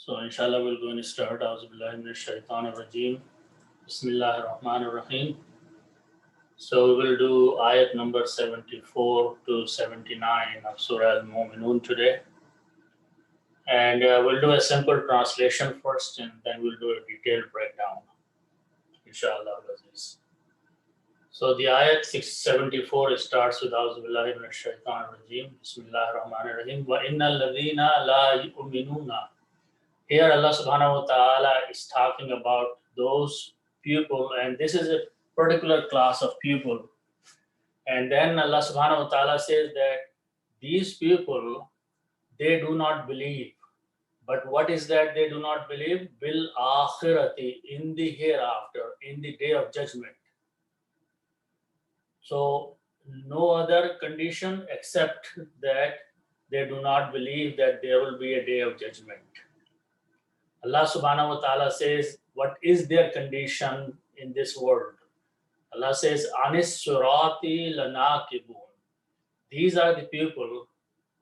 So inshallah we're going to start. Auzubillahi minash shaitanir rajim. Bismillahir Rahmanir Rahim. So we will do ayat number 74 to 79 of Surah Al-Mu'minun today. And we'll do a simple translation first and then we'll do a detailed breakdown. Inshallah. So the ayat 674 starts with Auzubillahi minash shaitanir rajim. Bismillahir Rahmanir Rahim. Wa innal ladhina la yu'minuna. Here Allah subhanahu wa ta'ala is talking about those people, and this is a particular class of people. And then Allah subhanahu wa ta'ala says that these people, they do not believe. But what is that they do not believe? Bil akhirati, in the hereafter, in the day of judgment. So no other condition except that they do not believe that there will be a day of judgment. Allah subhanahu wa ta'ala says, what is their condition in this world? Allah says, Anis surati lanakibun. These are the people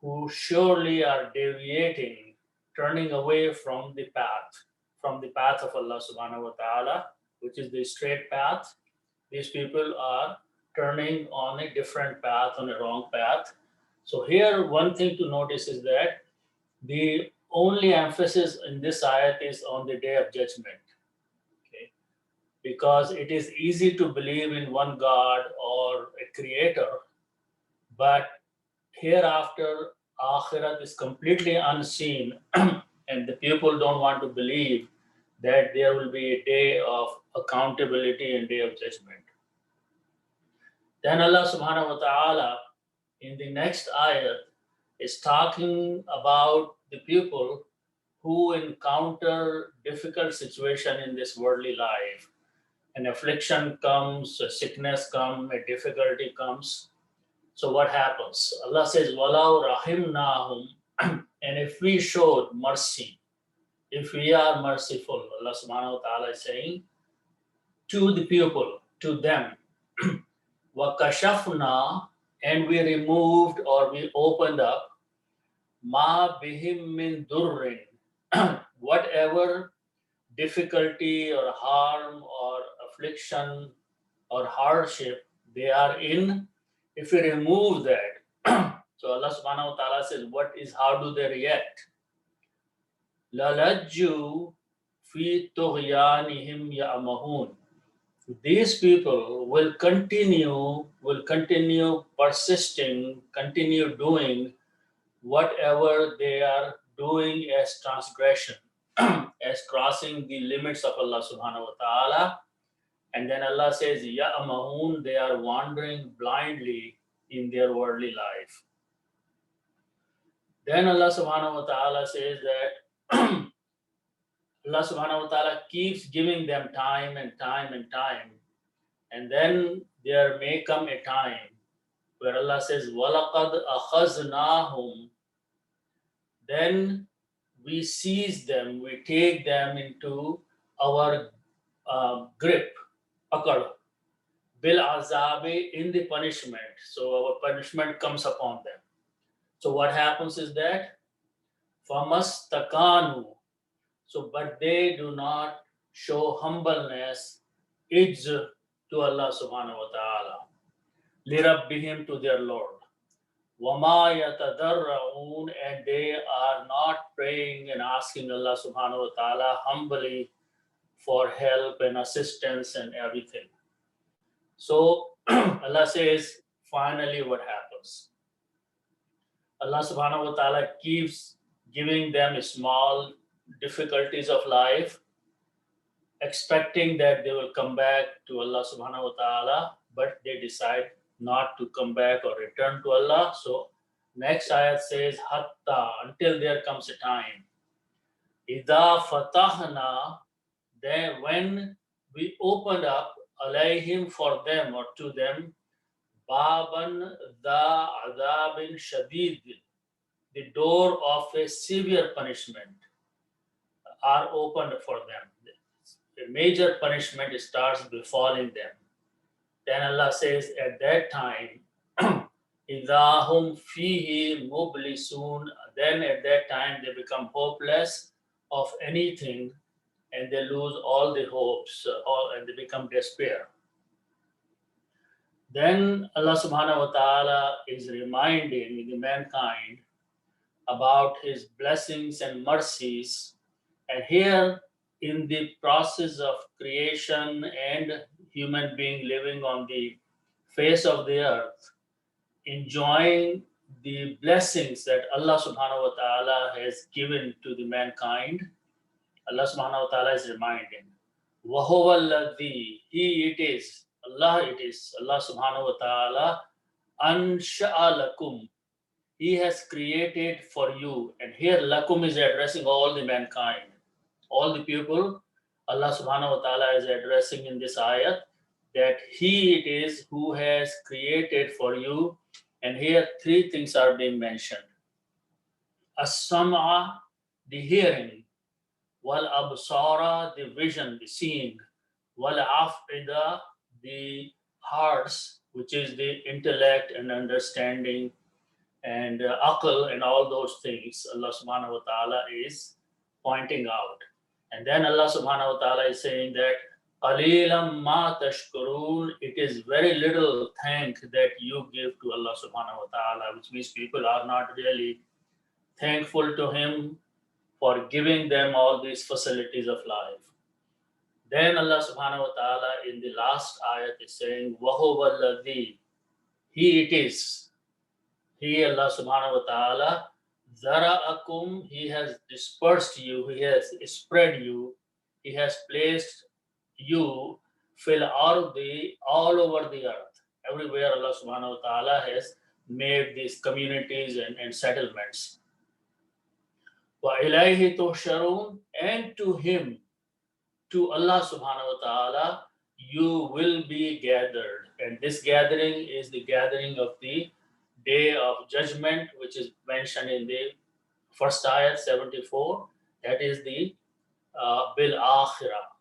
who surely are deviating, turning away from the path of Allah subhanahu wa ta'ala, which is the straight path. These people are turning on a different path, on a wrong path. So here, one thing to notice is that the only emphasis in this ayat is on the day of judgment. Okay? Because it is easy to believe in one God or a creator, but hereafter, akhirat is completely unseen, and the people don't want to believe that there will be a day of accountability and day of judgment. Then Allah subhanahu wa ta'ala in the next ayat is talking about the people who encounter difficult situation in this worldly life. An affliction comes, a sickness comes, a difficulty comes. So what happens? Allah says, Walau rahimnahum, and if we showed mercy, if we are merciful, Allah subhanahu wa ta'ala is saying, to the people, to them, Wakashafna, and we removed or we opened up ma bihim min durrin, whatever difficulty or harm or affliction or hardship they are in, if we remove that, so Allah subhanahu wa ta'ala says, how do they react? Lalajju fi tughyanihim ya'mahun. These people will continue persisting, continue doing whatever they are doing as transgression, as crossing the limits of Allah subhanahu wa ta'ala. And then Allah says, Ya'mahun, they are wandering blindly in their worldly life. Then Allah subhanahu wa ta'ala says that Allah subhanahu wa ta'ala keeps giving them time and time and time. And then there may come a time where Allah says, وَلَقَدْ أَخَذْنَاهُمْ, then we seize them, we take them into our grip, akad, bil azabi, in the punishment. So our punishment comes upon them. So what happens is that, famastakanu, so but they do not show humbleness, ijz, to Allah subhanahu wa ta'ala, lirabbihim, to their Lord. Wama yatadarraun, and they are not praying and asking Allah subhanahu wa ta'ala humbly for help and assistance and everything. So Allah says, finally what happens? Allah subhanahu wa ta'ala keeps giving them small difficulties of life, expecting that they will come back to Allah subhanahu wa ta'ala, but they decide not to come back or return to Allah. So next ayat says, hatta, until there comes a time. Idha fatahna, then when we opened up, alayhim, for them or to them, baban da adabin shadid, the door of a severe punishment are opened for them. A major punishment starts befalling them. Then Allah says, at that time, idahum fihi mublisun, then at that time they become hopeless, of anything, and they lose all the hopes, and they become despair. Then Allah subhanahu wa ta'ala is reminding the mankind about his blessings and mercies. And here, in the process of creation and human being living on the face of the earth, enjoying the blessings that Allah subhanahu wa ta'ala has given to the mankind, Allah subhanahu wa ta'ala is reminding, وَهُوَ الَّذِي, He it is, Allah subhanahu wa ta'ala, أَنْشَأَ لَكُمْ, He has created for you. And here lakum is addressing all the mankind, all the people. Allah subhanahu wa ta'ala is addressing in this ayat that He it is who has created for you. And here three things are being mentioned. As-sam'a, the hearing. Wal-absara, the vision, the seeing. Wal-af'ida, the hearts, which is the intellect and understanding and aql and all those things Allah subhanahu wa ta'ala is pointing out. And then Allah subhanahu wa ta'ala is saying that qalilam ma tashkurun, it is very little thank that you give to Allah subhanahu wa ta'ala, which means people are not really thankful to Him for giving them all these facilities of life. Then Allah subhanahu wa ta'ala in the last ayat is saying wahuwa alladhi, He it is, He, Allah subhanahu wa ta'ala, zara'akum, He has dispersed you, He has spread you, He has placed you fil ardi, all over the earth. Everywhere Allah subhanahu wa ta'ala has made these communities and settlements. Wa ilayhi tuhsharun, and to Him, to Allah subhanahu wa ta'ala, you will be gathered. And this gathering is the gathering of the Day of Judgment, which is mentioned in the first ayat 74. That is the bil akhirah.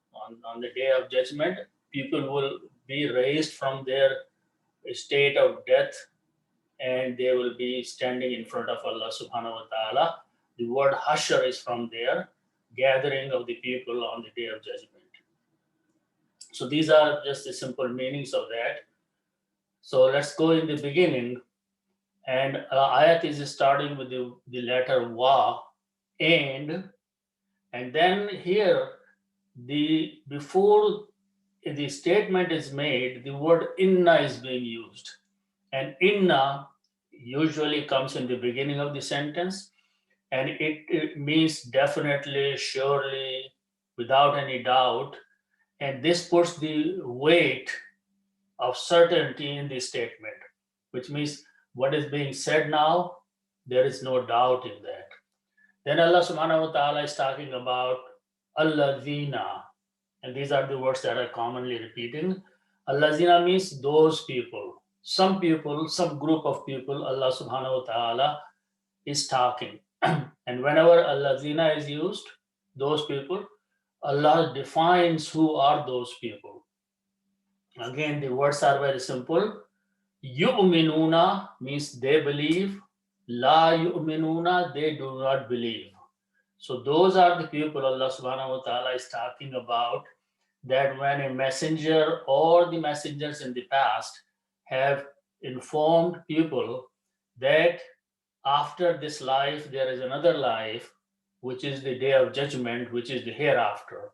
On the Day of Judgment, people will be raised from their state of death and they will be standing in front of Allah subhanahu wa ta'ala. The word hashar is from there, gathering of the people on the Day of Judgment. So these are just the simple meanings of that. So let's go in the beginning. And ayat is starting with the letter wa, and then here before the statement is made, the word inna is being used. And inna usually comes in the beginning of the sentence, and it means definitely, surely, without any doubt. And this puts the weight of certainty in the statement, which means what is being said now, there is no doubt in that. Then Allah subhanahu wa ta'ala is talking about Allazina, and these are the words that are commonly repeating. Allazina means those people, some group of people, Allah subhanahu wa ta'ala is talking. And whenever Allazina is used, those people, Allah defines who are those people. Again, the words are very simple. Yu'minuna means they believe. La yu'minuna, they do not believe. So those are the people Allah subhanahu wa ta'ala is talking about, that when a messenger or the messengers in the past have informed people that after this life there is another life, which is the Day of Judgment, which is the hereafter.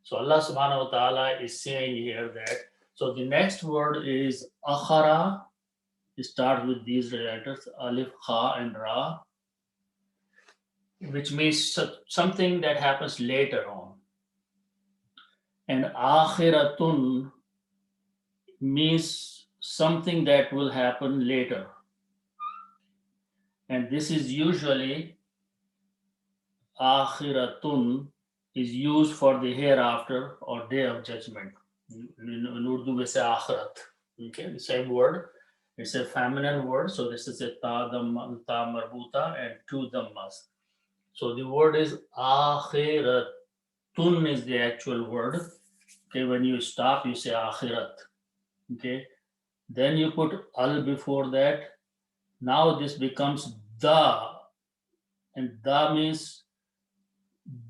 So Allah subhanahu wa ta'ala is saying here that, so the next word is akhara. Start with these letters, alif, kha, and ra, which means something that happens later on. And akhiratun means something that will happen later. And this is usually, akhiratun is used for the hereafter or Day of Judgment. In Urdu, we say akhirat. Okay, the same word. It's a feminine word, so this is a ta marbuta and two dhammas. So the word is akhiratun is the actual word. Okay, when you stop, you say akhirat. Okay, then you put al before that. Now this becomes da, and da means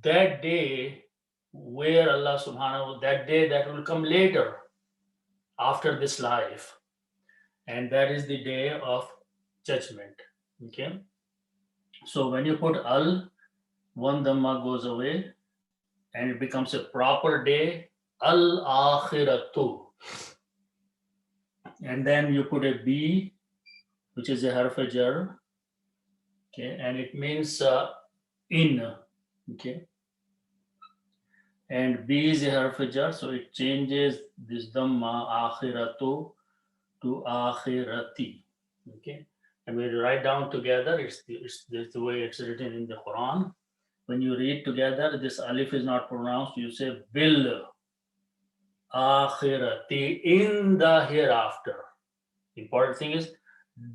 that day where Allah subhanahu, that day that will come later after this life, and that is the day of judgment. Okay, so when you put al, one dhamma goes away and it becomes a proper day, al akhiratu. And then you put a b, which is a harf jar, okay, and it means in, okay, and b is a harf jar, so it changes this dhamma akhiratu to akhirati, okay. And when you write down together, it's the way it's written in the Quran. When you read together, this alif is not pronounced. You say bil akhirati, in the hereafter. Important thing is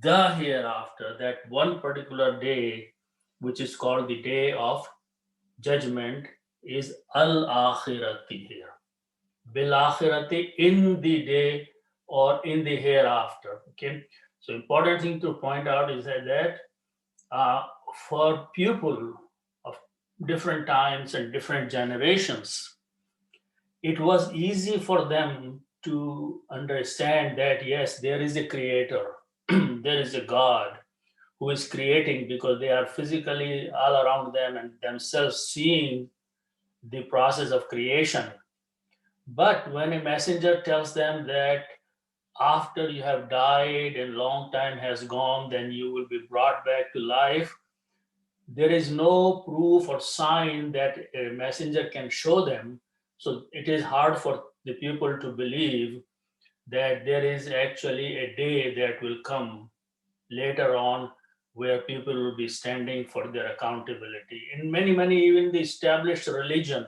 the hereafter, that one particular day, which is called the day of judgment, is al akhirati here. Bil akhirati, in the day or in the hereafter. Okay. So important thing to point out is that for people of different times and different generations, it was easy for them to understand that yes, there is a creator, there is a God who is creating, because they are physically all around them and themselves seeing the process of creation. But when a messenger tells them that after you have died and long time has gone, then you will be brought back to life, there is no proof or sign that a messenger can show them. So it is hard for the people to believe that there is actually a day that will come later on where people will be standing for their accountability. In many, even the established religion,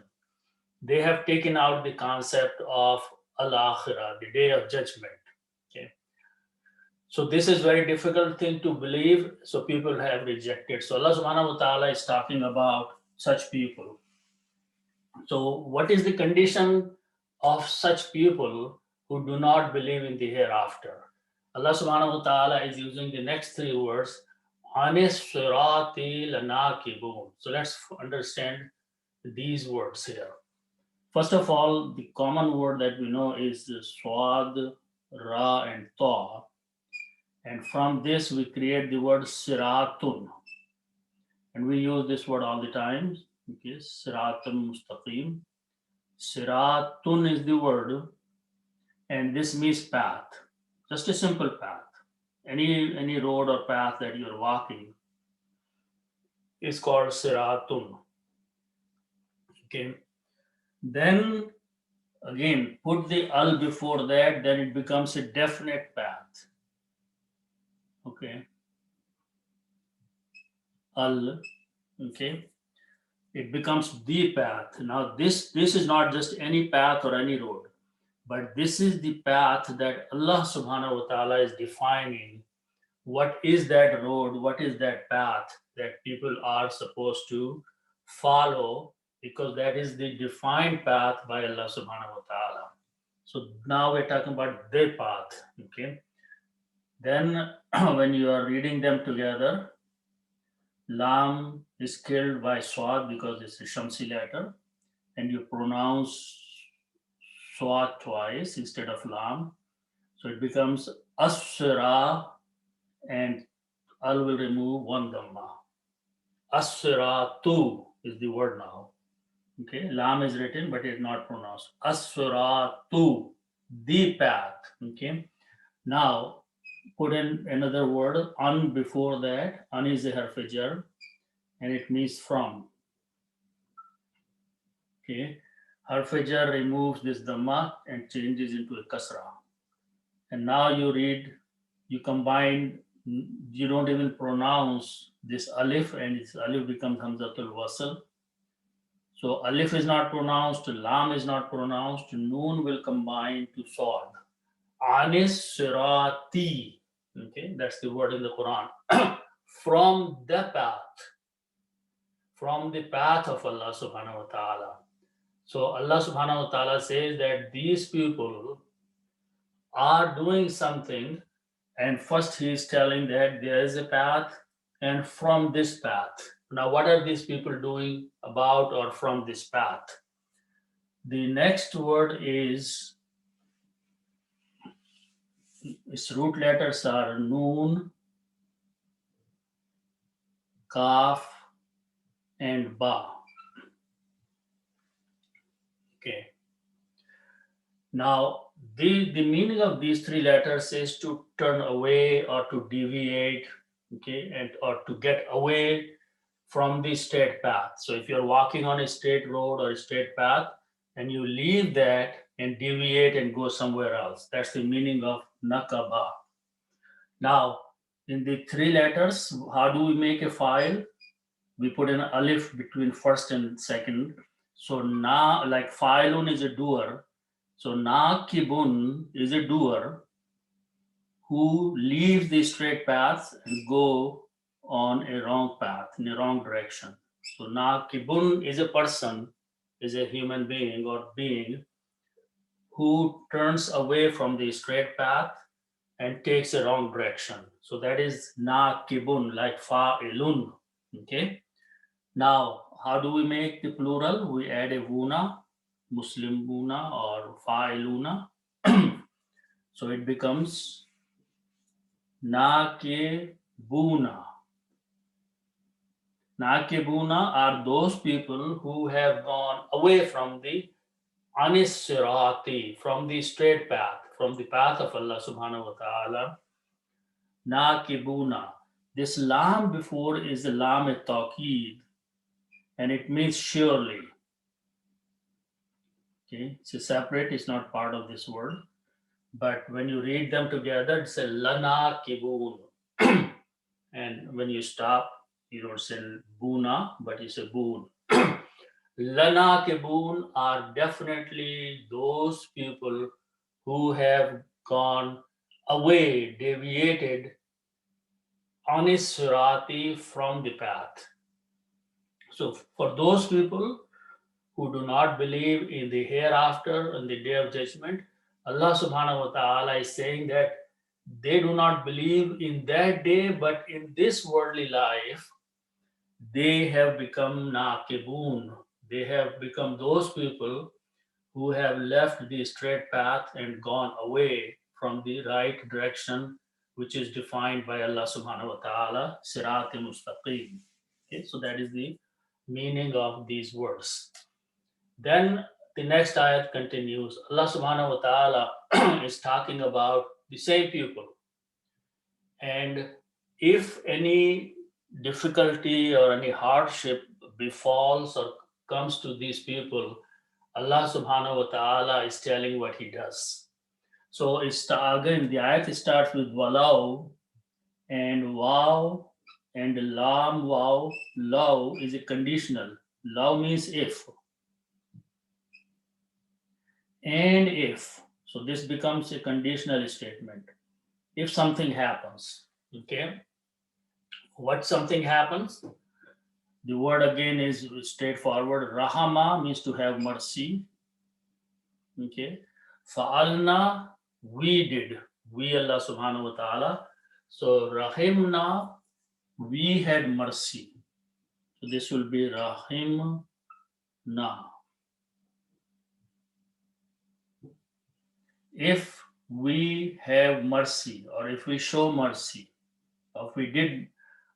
they have taken out the concept of al-akhirah, the day of judgment. Okay. So this is very difficult thing to believe. So people have rejected. So Allah subhanahu wa ta'ala is talking about such people. So what is the condition of such people who do not believe in the hereafter? Allah subhanahu wa ta'ala is using the next three words, Anis sirati lanakibun. So let's understand these words here. First of all, the common word that we know is swad, ra, and ta. And from this, we create the word siratun. And we use this word all the time. Okay, siratun mustaqim. Siratun is the word, and this means path. Just a simple path. Any road or path that you're walking is called siratun. Okay. Then again, put the al before that, then it becomes a definite path. Okay. Al, okay. It becomes the path. Now this is not just any path or any road, but this is the path that Allah subhanahu wa ta'ala is defining. What is that road? What is that path that people are supposed to follow? Because that is the defined path by Allah subhanahu wa ta'ala. So now we're talking about their path. Okay. Then when you are reading them together, lam is killed by swad because it's a shamsi letter, and you pronounce swad twice instead of lam. So it becomes asra, and al will remove one dhamma. Asratu is the word now. Okay, lam is written, but it's not pronounced. Asratu, the path. Okay, now put in another word, an before that. An is a harf jar, and it means from. Okay, harf jar removes this dhamma and changes into a kasra. And now you read, you combine, you don't even pronounce this alif, and this alif becomes hamzatul wasl. So alif is not pronounced, lam is not pronounced, noon will combine to sod. Anis sirati. Okay, that's the word in the Quran. From the path of Allah subhanahu wa ta'ala. So Allah subhanahu wa ta'ala says that these people are doing something, and first he is telling that there is a path, and from this path, Now, what are these people doing about or from this path? The next word is, its root letters are Noon, Kaf, and Ba. Okay. Now, the meaning of these three letters is to turn away or to deviate, okay, and or to get away from the straight path. So if you're walking on a straight road or a straight path and you leave that and deviate and go somewhere else, that's the meaning of nakaba. Now, in the three letters, how do we make a file? We put an alif between first and second. So na, like fa'ilun is a doer. So na kibun is a doer who leaves the straight path and go on a wrong path in a wrong direction. So na kibun is a person, is a human being or being who turns away from the straight path and takes a wrong direction. So that is na kibun, like fa'ilun. Okay. Now, how do we make the plural? We add a vuna, muslimuna or fa'iluna. So it becomes nakibuna. Nakibuna are those people who have gone away from the anis sirati, from the straight path, from the path of Allah subhanahu wa ta'ala. Nakibuna. This lam before is the lam at taqeed, and it means surely. Okay, it's a separate, it's not part of this word. But when you read them together, it's a lana kibun. And when you stop, you don't say buna, but you say boon. Lana kibun are definitely those people who have gone away, deviated anis surati from the path. So for those people who do not believe in the hereafter and the day of judgment, Allah subhanahu wa ta'ala is saying that they do not believe in that day, but in this worldly life, they have become naqibun. They have become those people who have left the straight path and gone away from the right direction, which is defined by Allah subhanahu wa ta'ala, sirat mustaqim. Okay, so that is the meaning of these words. Then the next ayat continues. Allah subhanahu wa ta'ala is talking about the same people. And if any difficulty or any hardship befalls or comes to these people, Allah subhanahu wa ta'ala is telling what he does. So it's again the ayat starts with walau and wow and lam wow. Law is a conditional. Law means if. And if. So this becomes a conditional statement. If something happens, okay? What something happens? The word again is straightforward. Rahama means to have mercy. Okay. Fa'alna, we did. We Allah subhanahu wa ta'ala. So rahimna, we had mercy. So this will be rahimna. If we have mercy, or if we show mercy, or if we did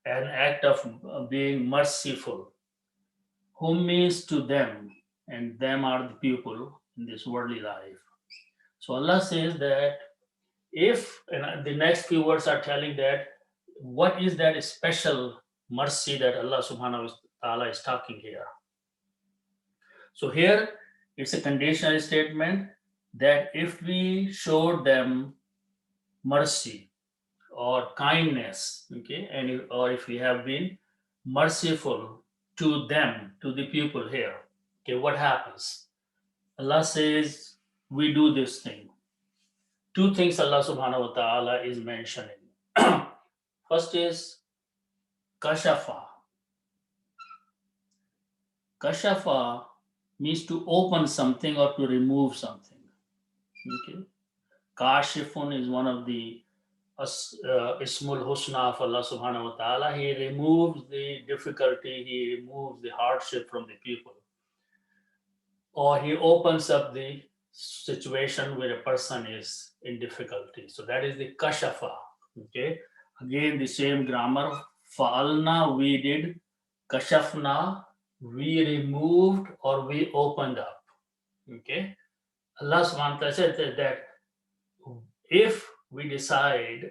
an act of being merciful, whom means to them, and them are the people in this worldly life. So Allah says that if, and the next few words are telling that what is that special mercy that Allah subhanahu wa ta'ala is talking here. So here it's a conditional statement that if we showed them mercy or kindness, okay, and or if we have been merciful to them, to the people here, okay, what happens? Allah says we do this thing. Two things Allah subhanahu wa ta'ala is mentioning. First is kashafa. Kashafa means to open something or to remove something. Okay. Kashifun is one of the Ismul Husna of Allah subhanahu wa ta'ala. He removes the difficulty, he removes the hardship from the people. Or he opens up the situation where a person is in difficulty. So that is the kashafa. Okay. Again, the same grammar. Fa'alna, we did. Kashafna, we removed or we opened up. Okay. Allah subhanahu wa ta'ala said that if we decide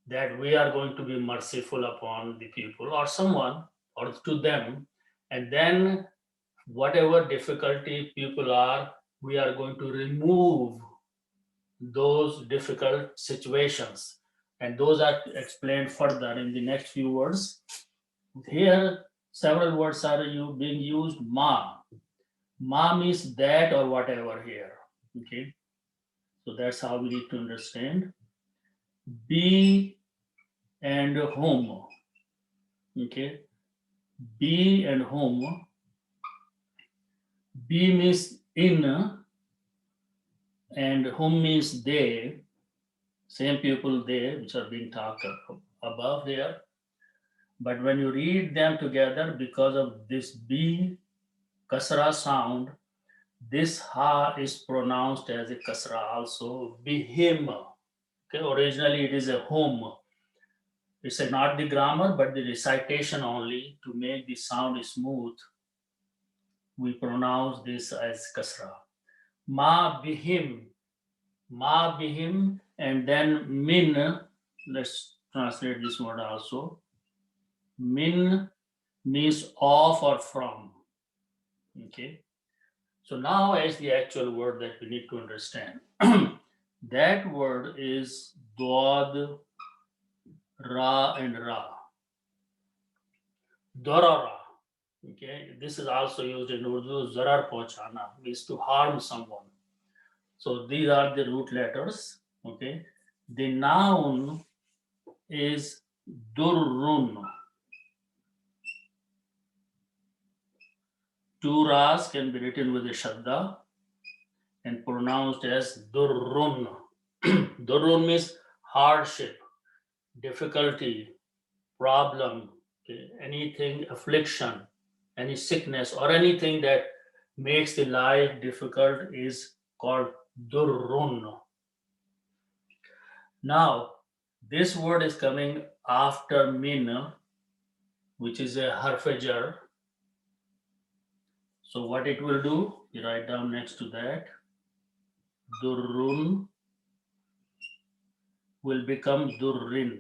that we are going to be merciful upon the people or someone or to them, and then whatever difficulty people are, we are going to remove those difficult situations. And those are explained further in the next few words. Here, several words are being used. Ma. Ma means that or whatever here. Okay. So that's how we need to understand. Be and whom. Okay. Be and whom. Be means in and whom means they. Same people they, which are being talked above here. But when you read them together, because of this B kasra sound, this ha is pronounced as a kasra also. Bihim. Okay, originally it is a whom. It's not the grammar, but the recitation only to make the sound smooth. We pronounce this as kasra. Ma bihim. Ma bihim, and then min. Let's translate this word also. Min means of or from. Okay. So now as the actual word that we need to understand. That word is Dwad, Ra, and Ra. Dorara. Okay. This is also used in Urdu. Zarar Pochana means to harm someone. So these are the root letters. Okay. The noun is Durrun. Two Ras can be written with a Shadda and pronounced as Durrun. Durrun means hardship, difficulty, problem, okay, anything, affliction, any sickness, or anything that makes the life difficult is called Durrun. Now, this word is coming after min, which is a harfajar. So what it will do, you write down next to that, Durrun will become Durrin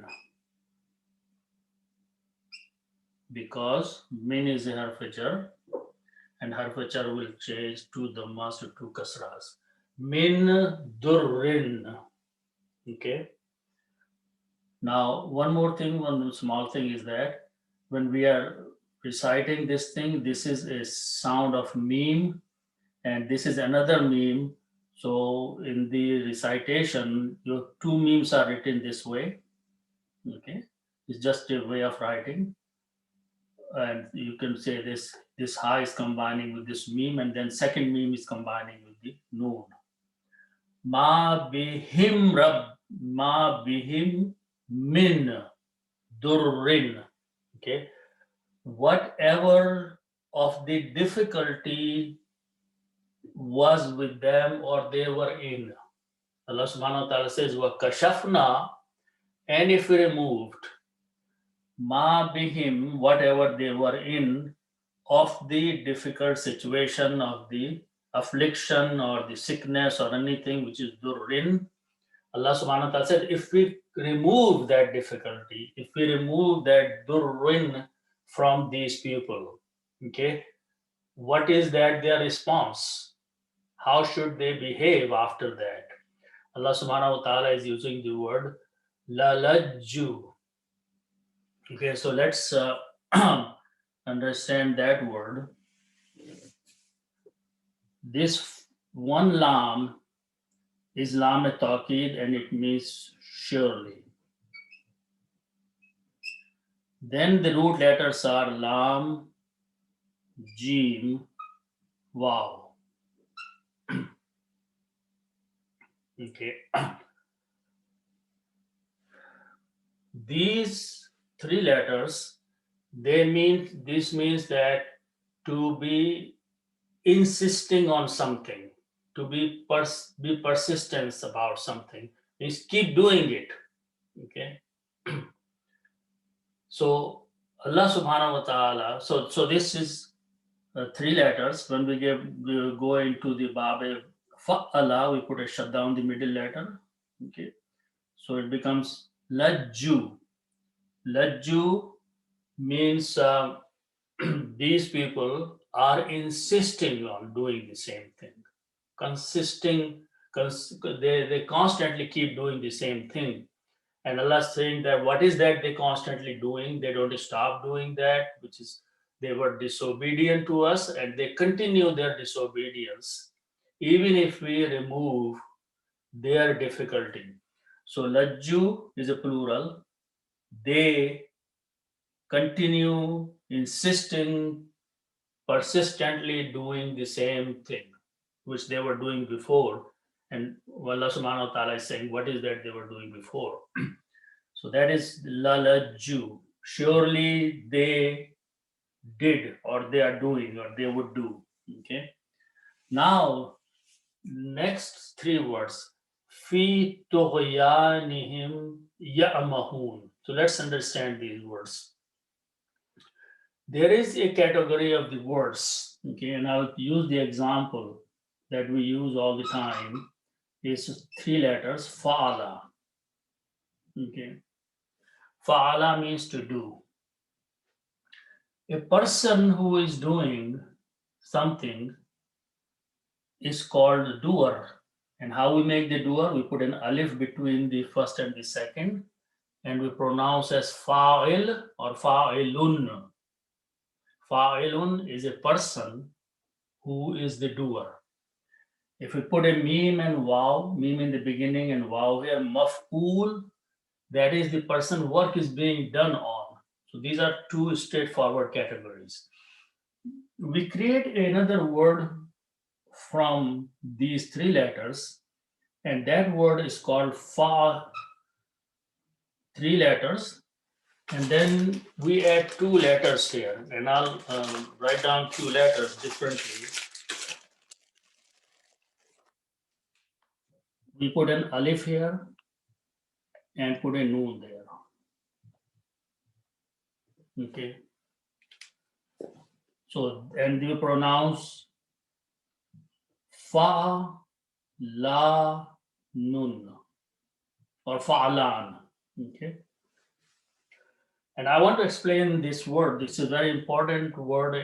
because min is a harfajar and harfajar will change to the master to kasras. Min Durrin. Okay. Now, one more thing, one small thing is that when we are reciting this thing, this is a sound of meme and this is another meme. So in the recitation, your two memes are written this way. Okay, it's just a way of writing, and you can say this ha is combining with this meme, and then second meme is combining with the noon. Ma bihim rab, ma bihim min durrin. Okay, whatever of the difficulty was with them or they were in. Allah subhanahu wa ta'ala says, wa kashafna, and if we removed ma bihim, whatever they were in, of the difficult situation, of the affliction or the sickness or anything which is durrin, Allah subhanahu wa ta'ala said, if we remove that difficulty, if we remove that durrin from these people, okay, what is that their response? How should they behave after that? Allah subhanahu wa ta'ala is using the word lalajju. Okay, so let's understand that word. This one lam is lam taqid and it means surely. Then the root letters are lam, jim, waw. Okay. these three letters, this means that to be insisting on something, to be persistent about something, means keep doing it. Okay. So Allah subhanahu wa ta'ala, so this is three letters. When we go into the Bab Fa'ala, we put a shadda on the middle letter. Okay. So it becomes Lajju. Lajju means these people are insisting on doing the same thing, consisting, they constantly keep doing the same thing. And Allah is saying that what is that they constantly doing? They don't stop doing that, which is they were disobedient to us and they continue their disobedience, even if we remove their difficulty. So Lajju is a plural. They continue insisting, persistently doing the same thing which they were doing before. And Allah subhanahu wa ta'ala is saying, what is that they were doing before? So that is lalaju. Surely they did, or they are doing, or they would do. Okay. Now, next three words. Fi tughyanihim ya'mahun. So let's understand these words. There is a category of the words, okay, and I'll use the example that we use all the time. Is three letters, fa'ala. Okay. Fa'ala means to do. A person who is doing something is called doer. And how we make the doer? We put an alif between the first and the second, and we pronounce as fa'il or fa'ilun. Fa'ilun is a person who is the doer. If we put a meme and wow, meme in the beginning and wow here, maf'ul, that is the person work is being done on. So these are two straightforward categories. We create another word from these three letters, and that word is called fa, three letters, and then we add two letters here, and I'll write down two letters differently. We put an alif here and put a noon there. Okay. So, and we pronounce fa, la, nun, or fa'alan. Okay. And I want to explain this word. This is a very important word,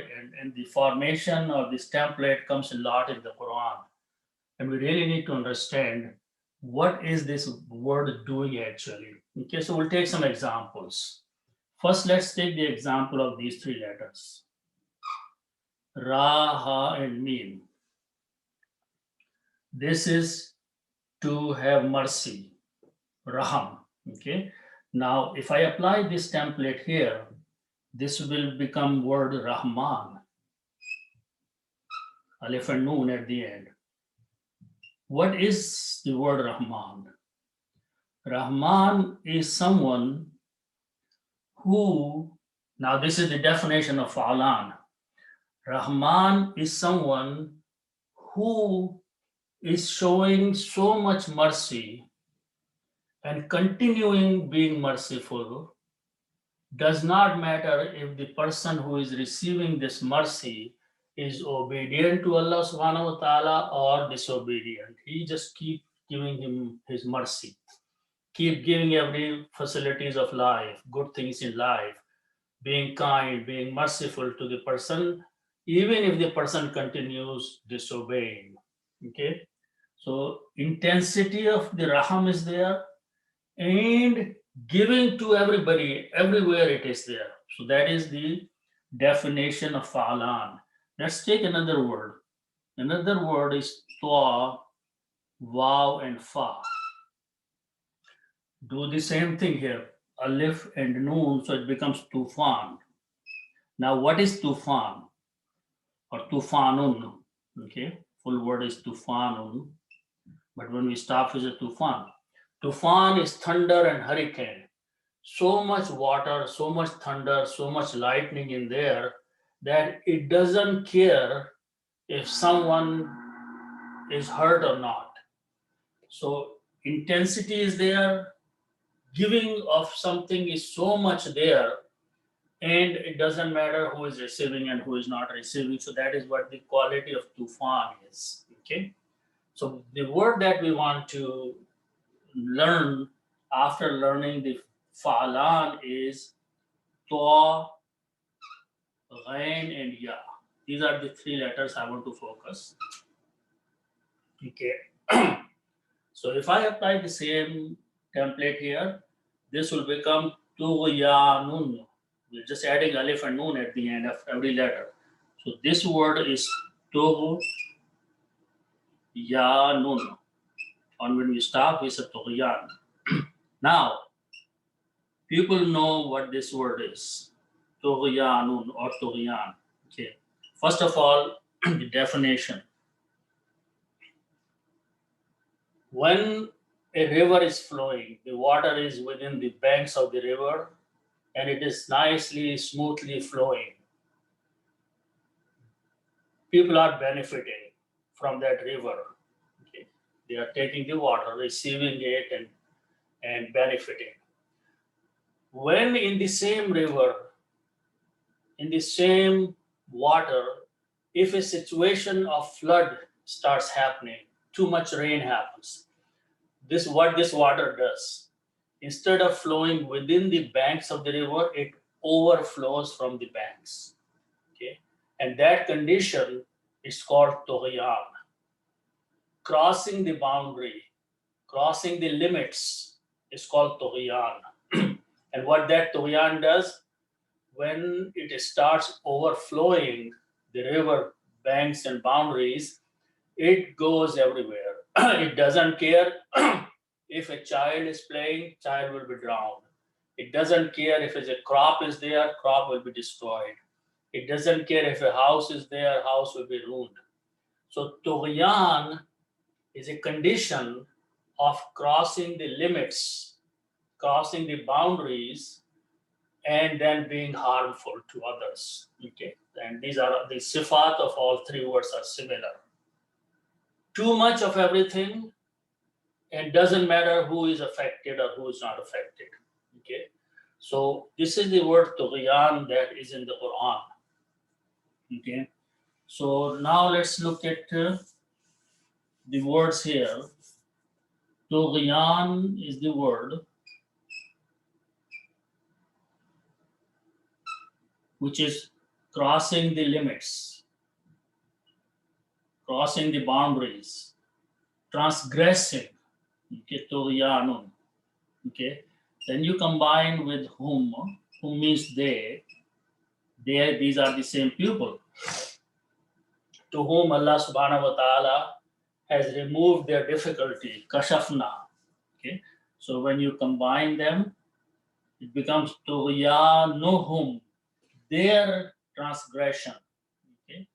and the formation of this template comes a lot in the Quran. And we really need to understand what is this word doing actually. Okay, so we'll take some examples. First, let's take the example of these three letters. Ra, ha, and mim. This is to have mercy, raham. Okay. Now, if I apply this template here, this will become word Rahman. Alif and Noon at the end. What is the word Rahman? Rahman is someone who, now this is the definition of Fa'alan. Rahman is someone who is showing so much mercy and continuing being merciful. Does not matter if the person who is receiving this mercy is obedient to Allah subhanahu wa ta'ala or disobedient. He just keep giving him his mercy. Keep giving every facilities of life, good things in life, being kind, being merciful to the person, even if the person continues disobeying. Okay. So intensity of the raham is there, and giving to everybody, everywhere it is there. So that is the definition of fa'alan. Let's take another word. Another word is ta, waw, and fa. Do the same thing here. Alif and noon, so it becomes tufan. Now, what is tufan or tufanun? Okay, full word is tufanun, but when we stop with a tufan, tufan is thunder and hurricane. so much water, so much thunder, so much lightning in there that it doesn't care if someone is hurt or not. So intensity is there, giving of something is so much there, and it doesn't matter who is receiving and who is not receiving. So that is what the quality of tufan is. Okay. So the word that we want to learn after learning the fa'alan is to, ghain, and ya. These are the three letters I want to focus. Okay. So if I apply the same template here, this will become tughyanun. We're just adding alif and noon at the end of every letter. So this word is tughyanun. And when we stop, we say tughyan. Now, people know what this word is. Tughyanun or tughyan. Okay. First of all, the definition. When a river is flowing, the water is within the banks of the river, and it is nicely, smoothly flowing. People are benefiting from that river. Okay. They are taking the water, receiving it, and benefiting. When in the same river, in the same water, if a situation of flood starts happening, too much rain happens, this what this water does. Instead of flowing within the banks of the river, it overflows from the banks. Okay, and that condition is called tughyan, crossing the boundary, crossing the limits is called tughyan. And what that tughyan does, when it starts overflowing the river banks and boundaries, it goes everywhere. It doesn't care if a child is playing, child will be drowned. It doesn't care if a crop is there, crop will be destroyed. It doesn't care if a house is there, house will be ruined. So tughyan is a condition of crossing the limits, crossing the boundaries, and then being harmful to others. Okay, and these are the sifat of all three words are similar. Too much of everything, and doesn't matter who is affected or who is not affected. Okay, so this is the word tughyan that is in the Quran. Okay, so now let's look at the words here. Tughyan is the word which is crossing the limits, crossing the boundaries, transgressing. Okay, tughyanun. Okay, then you combine with whom means they. These are the same people to whom Allah subhanahu wa ta'ala has removed their difficulty, kashafna. Okay, so when you combine them, it becomes tughyanuhum, their transgression. Okay,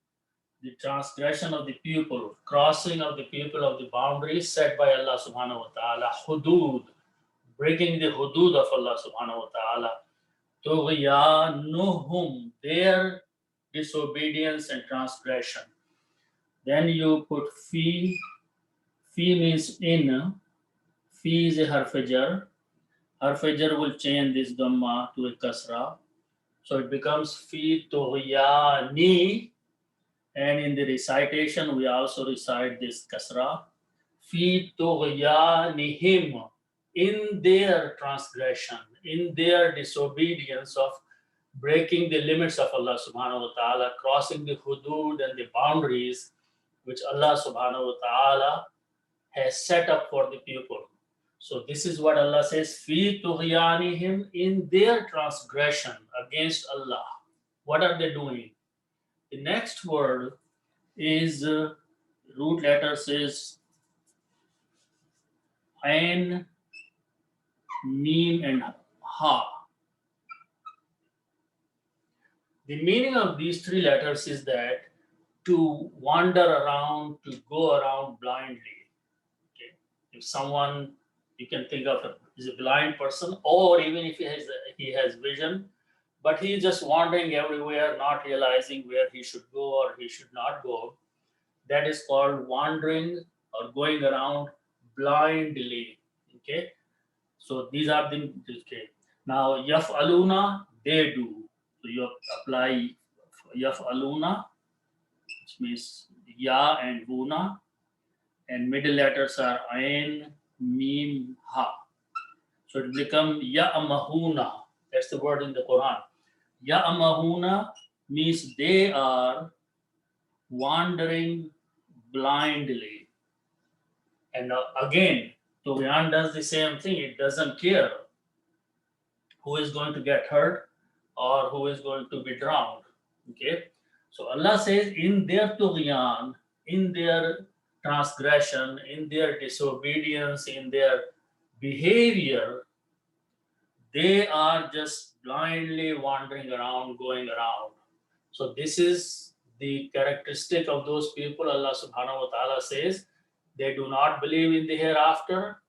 the transgression of the people, crossing of the people of the boundaries set by Allah subhanahu wa ta'ala, hudud, breaking the hudud of Allah subhanahu wa ta'ala, tughyanuhum, their disobedience and transgression. Then you put fi means in, fi is a harfajar. Harfajar will change this dhamma to a kasra. So it becomes fi tughyani, and in the recitation we also recite this kasra. Fi tughyanihim, in their transgression, in their disobedience of breaking the limits of Allah subhanahu wa ta'ala, crossing the hudud and the boundaries which Allah subhanahu wa ta'ala has set up for the people. So this is what Allah says, fi tughyanihim, in their transgression against Allah. What are they doing? The next word is root letter says Ain, Mim, and Ha. The meaning of these three letters is that to wander around, to go around blindly. Okay? If someone You can think of he's a blind person, or even if he has vision, but he's just wandering everywhere, not realizing where he should go or he should not go. That is called wandering or going around blindly. Okay, so these are the okay. Now yaf'aluna, they do. So you apply yaf'aluna, which means ya and guna, and middle letters are ain, mim, ha. So it become ya'mahuna. That's the word in the Quran. Ya'mahuna means they are wandering blindly. And again, Tughyan does the same thing. It doesn't care who is going to get hurt or who is going to be drowned. Okay. So Allah says, in their Tughyan, in their transgression, in their disobedience, in their behavior, they are just blindly wandering around, going around. So this is the characteristic of those people. Allah subhanahu wa ta'ala says they do not believe in the hereafter.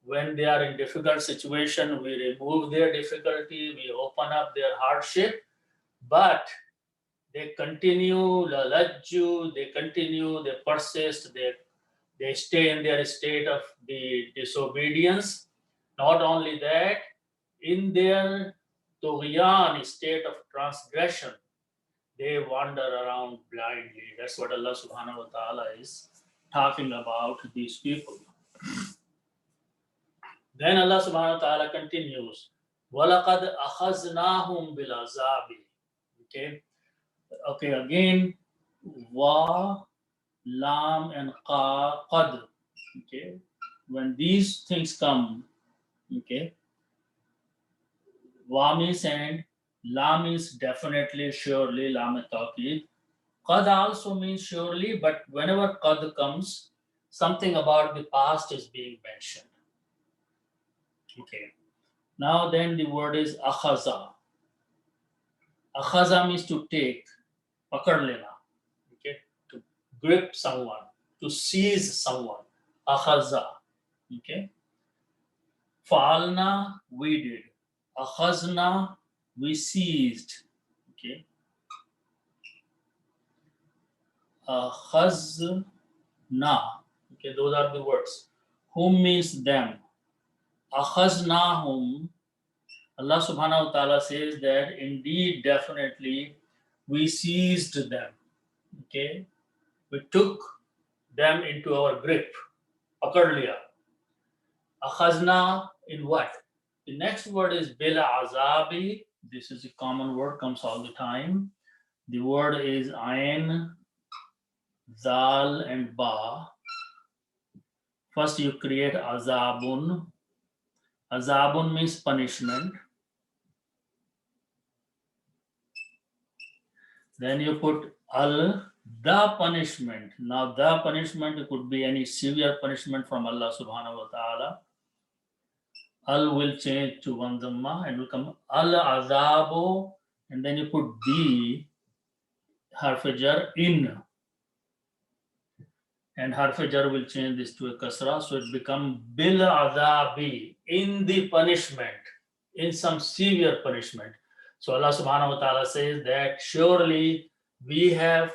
When they are in difficult situation, we remove their difficulty, we open up their hardship, but they continue, lalajju, they continue, they persist, they stay in their state of the disobedience. Not only that, in their tughyan, state of transgression, they wander around blindly. That's what Allah subhanahu wa ta'ala is talking about these people. Then Allah subhanahu wa ta'ala continues, وَلَقَدْ أَخَذْنَاهُمْ بِالْعَذَابِ. Okay, again, wa, lam, and qa, qad. Okay, when these things come, okay, wa means and, lam is definitely, surely, lam taqid. Qad also means surely, but whenever qad comes, something about the past is being mentioned. Okay. Now then the word is akhaza. Akhaza means to take, pakad lena. Okay. To grip someone, to seize someone. Akhaza. Okay. Fa'alna, we did. Akhazna, we seized. Okay. Akhazna. Okay, those are the words. Whom means them. Akhaznahum, Allah subhanahu wa ta'ala says that indeed, definitely, we seized them. Okay, we took them into our grip. Pakad liya. Akhazna in what? The next word is bila azabi. This is a common word, comes all the time. The word is ain, zal, and ba. First, you create azabun. Azabun means punishment. Then you put al, the punishment. Now the punishment could be any severe punishment from Allah subhanahu wa ta'ala. Al will change to one dhamma and will come al azabu, and then you put the harfajar in. And harfajar will change this to a kasra, so it becomes bil azabi, in the punishment, in some severe punishment. So Allah subhanahu wa ta'ala says that surely we have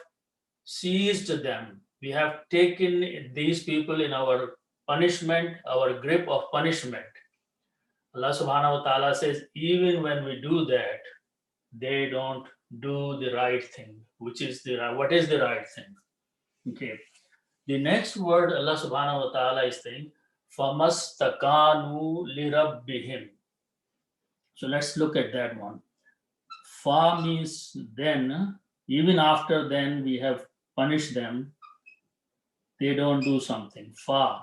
seized them. We have taken these people in our punishment, our grip of punishment. Allah subhanahu wa ta'ala says even when we do that, they don't do the right thing. What is the right thing? Okay. The next word Allah subhanahu wa ta'ala is saying, فَمَسْتَكَانُوا لِرَبِّهِمْ. So let's look at that one. Fa means then, even after then we have punished them, they don't do something. Fa.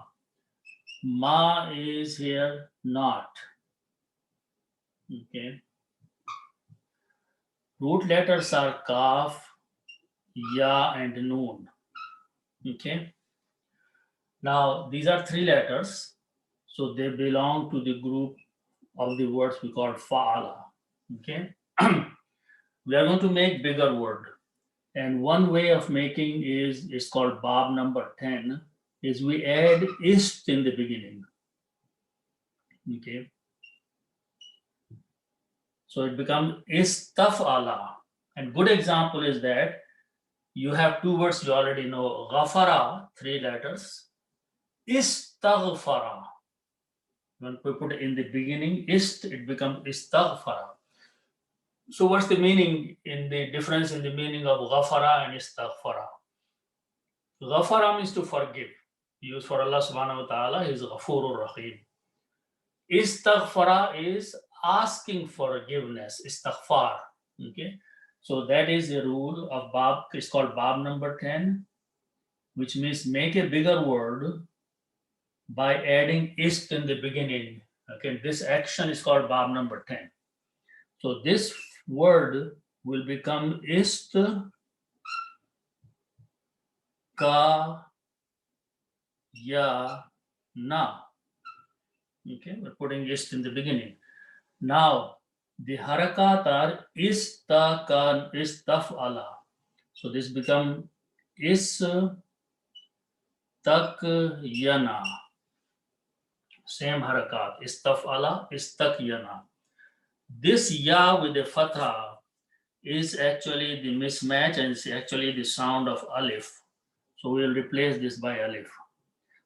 Ma is here not. Okay. Root letters are kaf, ya, and noon. Okay. Now these are three letters, so they belong to the group of the words we call fa'ala. Okay. We are going to make bigger word, and one way of making is called bab number 10, is we add ist in the beginning. Okay. So it becomes istafala. And good example is that you have two words you already know. Ghafara, 3 letters. Istaghfara. When we put it in the beginning, it becomes istaghfara. So what's the meaning in the difference in the meaning of ghafara and istaghfara? Ghafara means to forgive. Used for Allah subhanahu wa ta'ala is Ghafurur Rahim. Istaghfara is asking forgiveness, istighfar. Okay. So that is the rule of Bab, it's called Bab number 10, which means make a bigger word by adding ist in the beginning. Okay, this action is called Bab number 10. So this word will become ist ka ya na. Okay, we're putting ist in the beginning. Now, the harakat are istakan, istafala. So this become istakyana. Same harakat, istafala, istakyana. This ya with the fatha is actually the mismatch and it's actually the sound of alif. So we'll replace this by alif.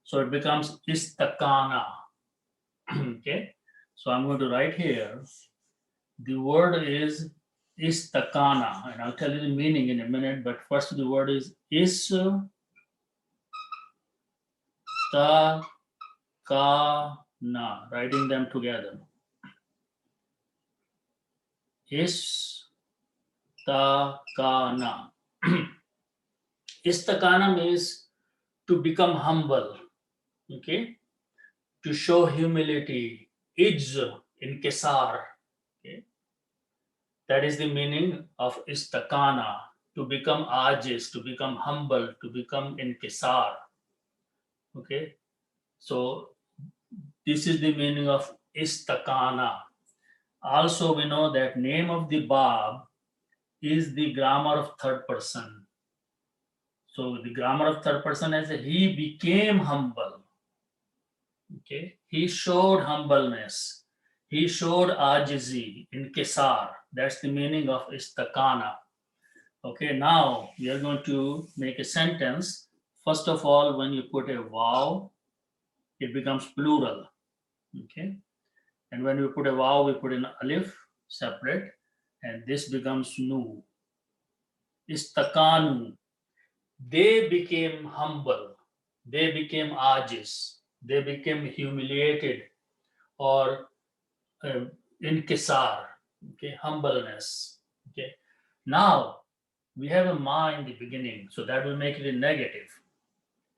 So it becomes istakana. Okay, so I'm going to write here. The word is istakana, and I'll tell you the meaning in a minute. But first, the word is istakana, writing them together. Istakana. Istakana means to become humble. Okay, to show humility. Ijz in Kesar. Okay, that is the meaning of istakana, to become ajiz, to become humble, to become inkisar. Okay, so this is the meaning of istakana. Also, we know that name of the Bab is the grammar of third person. So the grammar of third person is he became humble. Okay, he showed humbleness. He showed ajizi, inkisar. That's the meaning of istakana. Okay, now we are going to make a sentence. First of all, when you put a vav, it becomes plural. Okay, and when we put a vav, we put an alif separate, and this becomes nu. Istakanu. They became humble. They became ajiz. They became humiliated or inkisar. Okay, humbleness. Okay, now we have a ma in the beginning, so that will make it a negative.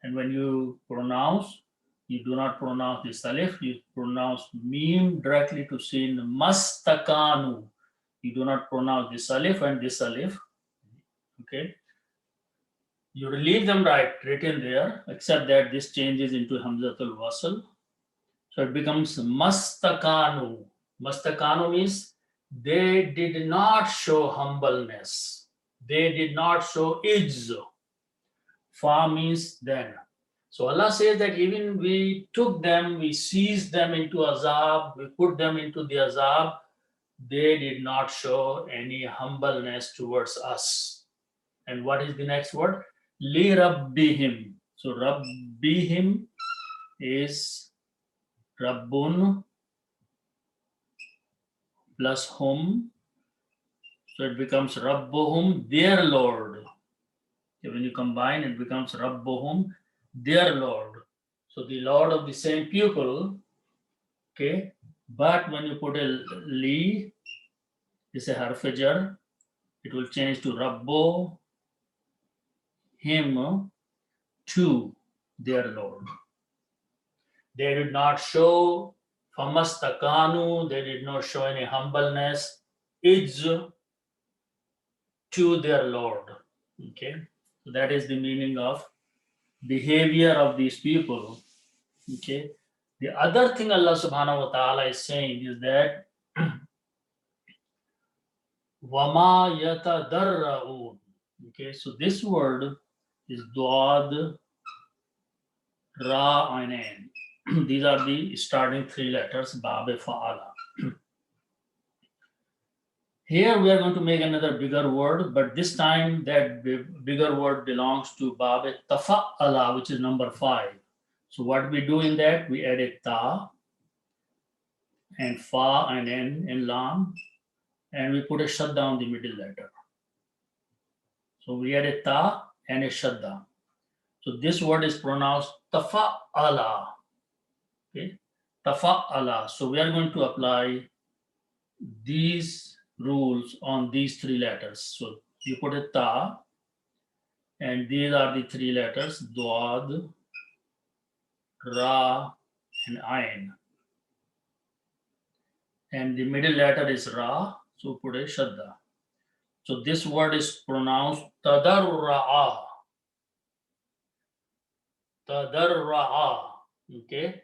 And when you pronounce, you do not pronounce this alif, you pronounce meme directly to sin mastakanu. You do not pronounce this alif and this alif. Okay. You leave them written there, except that this changes into Hamzatul Wasl. So it becomes mastakanu. Mastakanu means they did not show humbleness. They did not show ijz. Fa means then. So Allah says that even we took them, we seized them into azab, we put them into the azab, they did not show any humbleness towards us. And what is the next word? Li rabbihim. So rabbihim is rabbun plus hum. So it becomes rabbuhum, their Lord. Okay, when you combine, it becomes rabbuhum, their Lord. So the Lord of the same people. Okay, but when you put a li, it's a harfajar, it will change to rabbo, him, to their Lord. They did not show famastakanu, they did not show any humbleness, ijz, to their Lord. Okay, so that is the meaning of behavior of these people. Okay, the other thing Allah subhanahu wa ta'ala is saying is that Wama yatadarraun. Okay, so this word is Duad Ra Ain. These are the starting three letters, Babe Fa'ala. Here we are going to make another bigger word, but this time that bigger word belongs to Babe Tafa'ala, which is number 5. So what we do in that, we add a ta and fa and n and lam, and we put a shadda on the middle letter. So we add a ta and a shadda. So this word is pronounced tafa'ala. Okay, tafa'ala. So we are going to apply these rules on these three letters. So you put a ta, and these are the three letters: Dwad, Ra, and Ain. And the middle letter is Ra, so put a shadda. So this word is pronounced tadarra'a. Tadarra'a. Okay.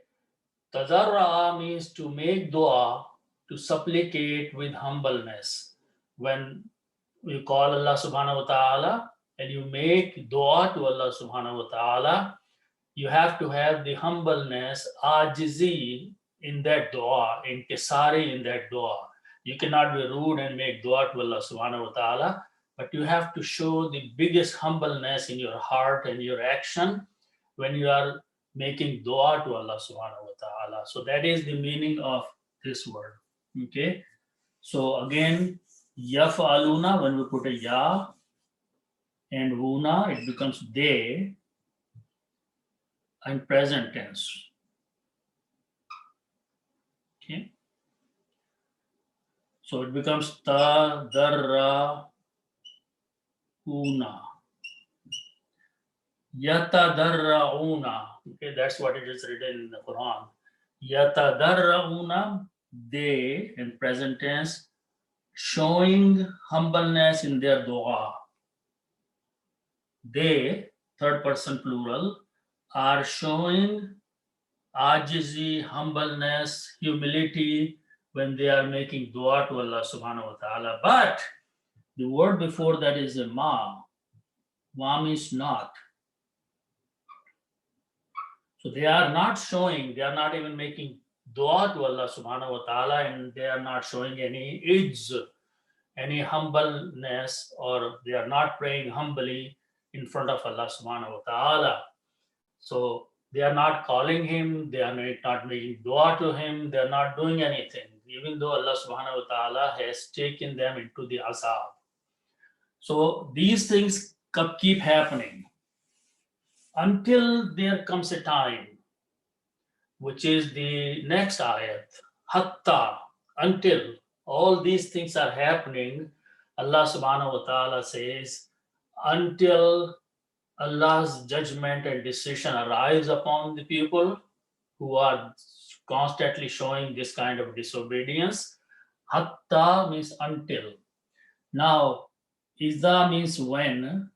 Tadarra'a means to make dua, to supplicate with humbleness. When you call Allah subhanahu wa ta'ala and you make dua to Allah subhanahu wa ta'ala, you have to have the humbleness, ajizi in that dua, inkisari in that dua. You cannot be rude and make dua to Allah subhanahu wa ta'ala, but you have to show the biggest humbleness in your heart and your action when you are making dua to Allah subhanahu wa ta'ala. So that is the meaning of this word. Okay. So again, yaf'aluna, when we put a ya and wuna, it becomes they and present tense. Okay. So it becomes ta darra una. Yatadarrauna. Okay, that's what it is written in the Quran. Yatadarrauna, they in present tense, showing humbleness in their dua. They, third person plural, are showing ajizi, humbleness, humility when they are making dua to Allah subhanahu wa ta'ala. But the word before that is a ma. Ma means not. So they are not showing, they are not even making dua to Allah subhanahu wa ta'ala, and they are not showing any ijz, any humbleness, or they are not praying humbly in front of Allah subhanahu wa ta'ala. So they are not calling him, they are not making dua to him, they are not doing anything, even though Allah subhanahu wa ta'ala has taken them into the azab. So these things keep happening until there comes a time, which is the next ayat, hatta, until all these things are happening, Allah subhanahu wa ta'ala says, until Allah's judgment and decision arrives upon the people who are constantly showing this kind of disobedience. Hatta means until. Now, Iza means when.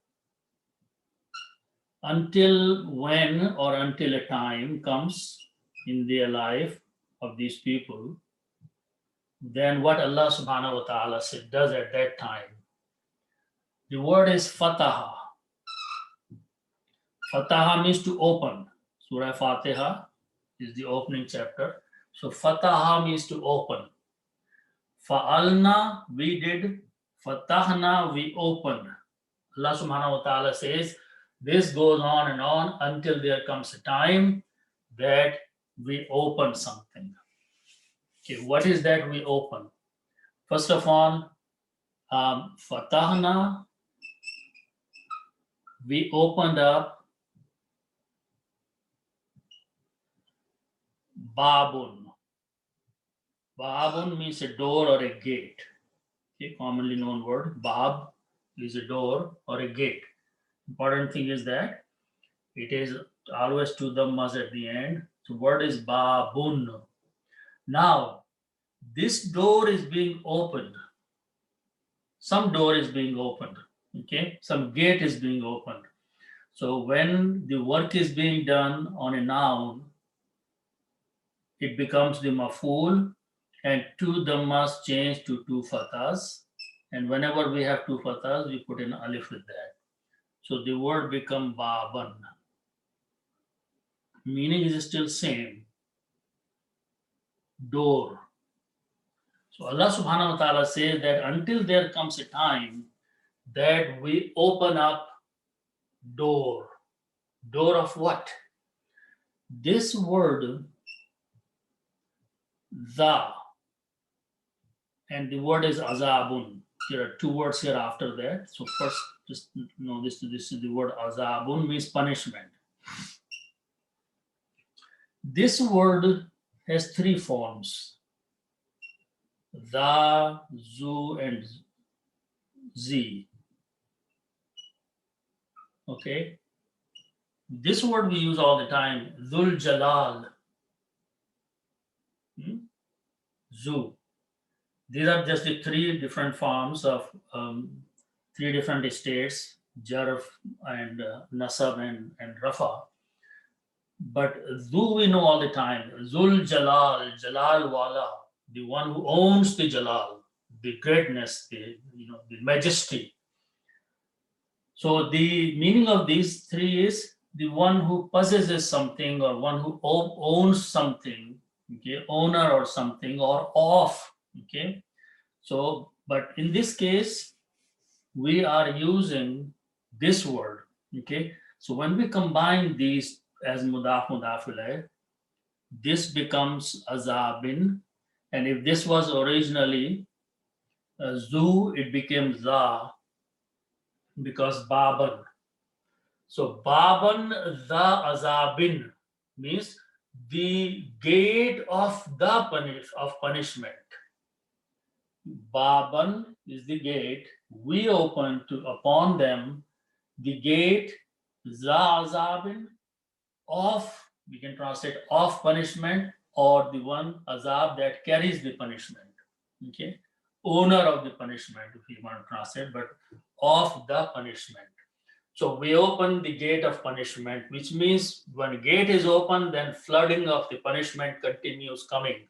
Until when or until a time comes in their life of these people, then what Allah subhanahu wa ta'ala does at that time. The word is fataha. Fataha means to open. Surah Fatiha is the opening chapter. So fataha means to open. Fa'alna, we did. Fatahna, we opened. Allah subhanahu wa ta'ala says, this goes on and on until there comes a time that we open something. Okay, what is that we open? First of all, Fatahna, we opened up Babun. Babun means a door or a gate. Okay, commonly known word. Bab is a door or a gate. Important thing is that it is always to the mas at the end. So word is babun. Now, this door is being opened. Some door is being opened. Okay, some gate is being opened. So when the work is being done on a noun, it becomes the maf'ul, and two dhammas change to two fathas. And whenever we have two fathas, we put an alif with that. So the word become baban. Meaning is still same. door. So Allah subhanahu wa ta'ala says that until there comes a time that we open up door. Door of what? This word, the, and the word is azabun. There are two words here after that. So first, just know this is the word azabun, means punishment. This word has three forms: the, zu, and z. Okay. This word we use all the time: Dhul Jalal, zu. These are just the three different forms of three different states: Jarf and Nasab and Rafa. But Zu we know all the time: Zul Jalal, Jalal Wala, the one who owns the Jalal, the greatness, the majesty. So the meaning of these three is the one who possesses something, or one who owns something, okay, owner or something, or of, okay. So, but in this case, we are using this word, okay. So when we combine these as mudaf ilayh, this becomes azabin, and if this was originally zu, it became za, because baban. So baban the azabin means the gate of the punishment. Baban is the gate. We open upon them the gate za azabin, of, we can translate of punishment, or the one azab that carries the punishment. Okay, owner of the punishment, if you want to translate, but of the punishment. So we open the gate of punishment, which means when gate is open, then flooding of the punishment continues coming.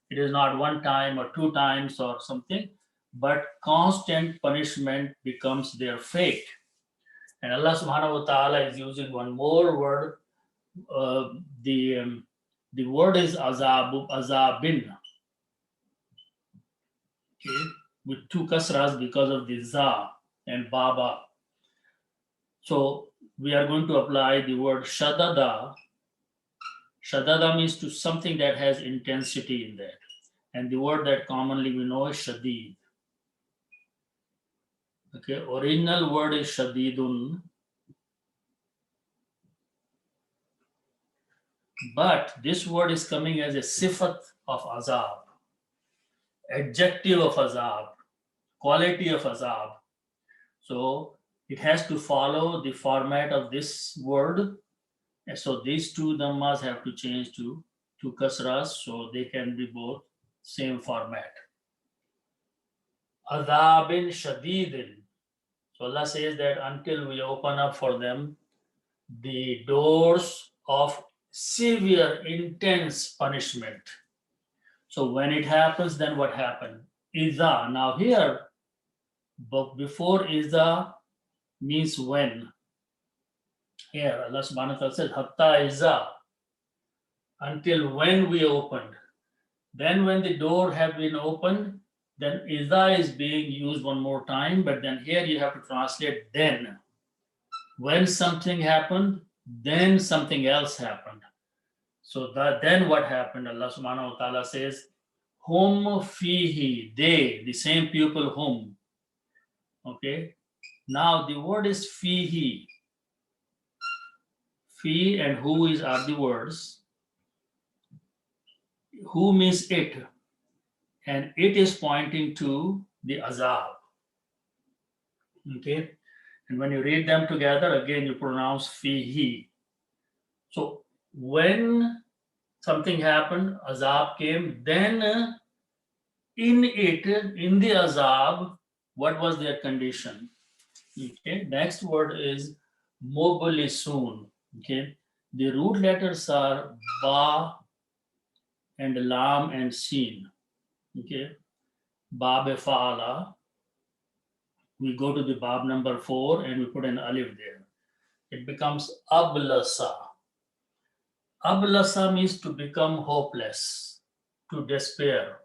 It is not one time or two times or something, but constant punishment becomes their fate. And Allah subhanahu wa ta'ala is using one more word. The word is azabin. Okay, with two kasras because of the za and baba. So we are going to apply the word shadada. Shadada means to something that has intensity in that. And the word that commonly we know is shadid. Okay, original word is shadidun. But this word is coming as a sifat of azab, adjective of azab, quality of azab. So it has to follow the format of this word. And so these two dhammas have to change to kasras, so they can be both same format. Adhabin shadidin. So Allah says that until we open up for them the doors of severe, intense punishment. So when it happens, then what happened? Iza. Now here, but before iza means when. Here Allah subhanahu wa ta'ala says, Hatta iza, until when we opened. Then when the door have been opened, then iza is being used one more time, but then here you have to translate then. When something happened, then something else happened. So then what happened? Allah subhanahu wa ta'ala says, Hum fihi, they, the same people whom. Okay. Now the word is fihi. Fi and who are the words. Who means it. And it is pointing to the azab. Okay. And when you read them together, again you pronounce fihi. So when something happened, azab came, then in it, in the azab, what was their condition? Okay, next word is mobilisun. Okay, the root letters are ba and lam and sin. Okay, bab fa'ala. We go to the bab number 4 and we put an alif there. It becomes ablasa. Ablasa means to become hopeless. to despair.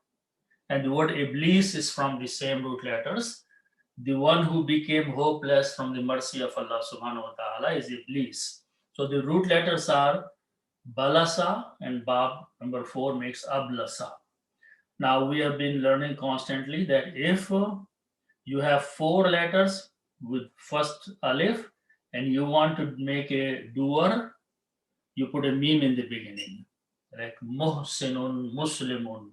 And the word Iblis is from the same root letters. The one who became hopeless from the mercy of Allah subhanahu wa ta'ala is Iblis. So the root letters are Balasa, and Bab number 4 makes Ablasa. Now we have been learning constantly that if you have 4 letters with first alif and you want to make a doer, you put a meme in the beginning, like Muhsinun, Muslimun.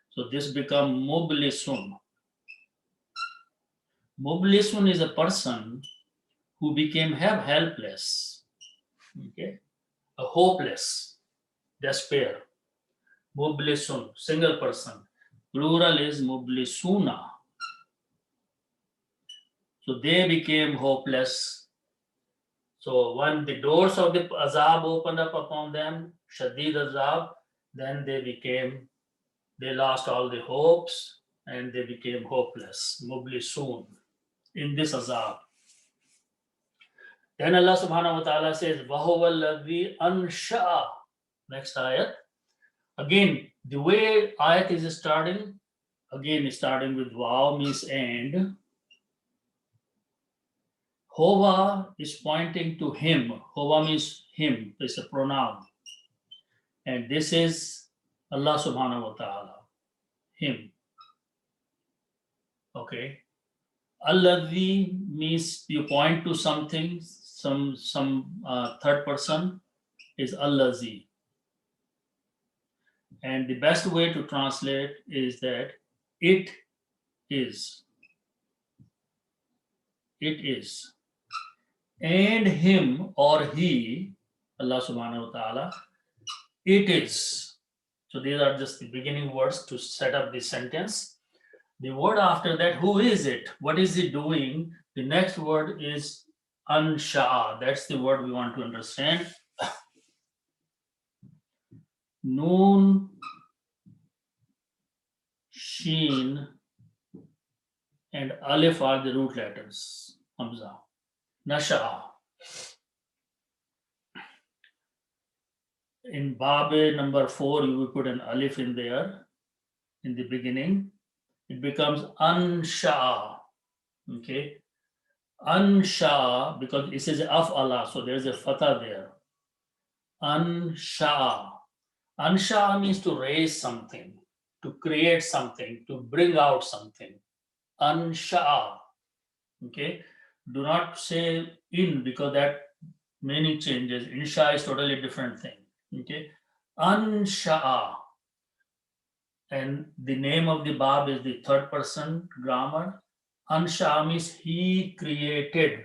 So this become Mublisun. Mublisun is a person who became helpless, okay, a hopeless, despair. Mublisun, single person. Plural is Mublisuna. So they became hopeless. So when the doors of the azab opened up upon them, Shadid azab, then they lost all the hopes and they became hopeless, Mublisun, in this azab. Then Allah subhanahu wa ta'ala says, وَهُوَ الَّذِي أَنْشَأَ. Next ayat. Again, the way ayat is starting, again starting with wow means and. Hova is pointing to him. Hova means him. It's a pronoun. And this is Allah subhanahu wa ta'ala. Him. Okay. Alladhi means you point to something, some third person is Allazi. And the best way to translate is that it is. It is. And him or he, Allah subhanahu wa ta'ala, it is. So these are just the beginning words to set up the sentence. The word after that, who is it? What is it doing? The next word is ansha. That's the word we want to understand. Noon, sheen, and alif are the root letters. Hamza. Nasha. In Babe number 4, you will put an alif in there in the beginning. It becomes ansha. Okay. Ansha, because it says of Allah, so there's a fatha there. Ansha. Ansha means to raise something, to create something, to bring out something. Ansha. Okay. Do not say in because that meaning changes. Insha is totally different thing. Okay. Ansha. And the name of the Bab is the third person grammar. Ansha means he created.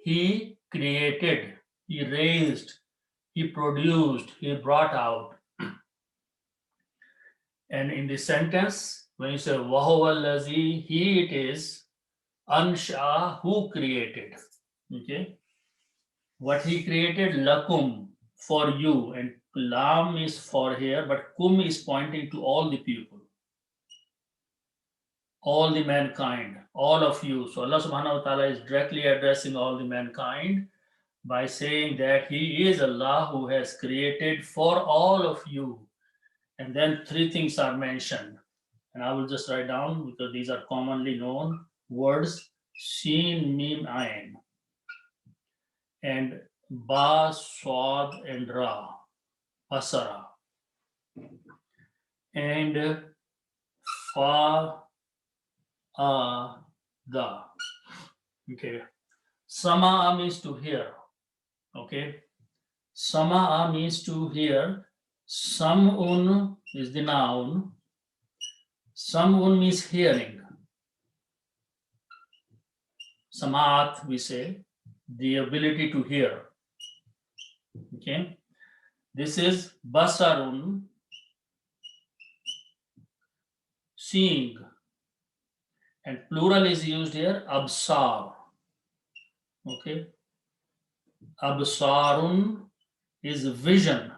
He created. He raised. He produced. He brought out. And in the sentence, when you say Wahuwa Lazi, he it is, Ansha, who created. Okay. What he created, Lakum, for you. And Lam is for here, but Kum is pointing to all the people. All the mankind, all of you. So Allah subhanahu wa ta'ala is directly addressing all the mankind by saying that he is Allah who has created for all of you. And then 3 things are mentioned. And I will just write down because these are commonly known words. Shin, Mim, Ain. And Ba, Swad, and Ra. Asara. And Fa, Da. Okay. Sama means to hear. Okay. Sama means to hear. Samun is the noun. Samun means hearing. Samat, we say, the ability to hear. Okay. This is basarun, seeing. And plural is used here, absar. Okay. Absarun is vision.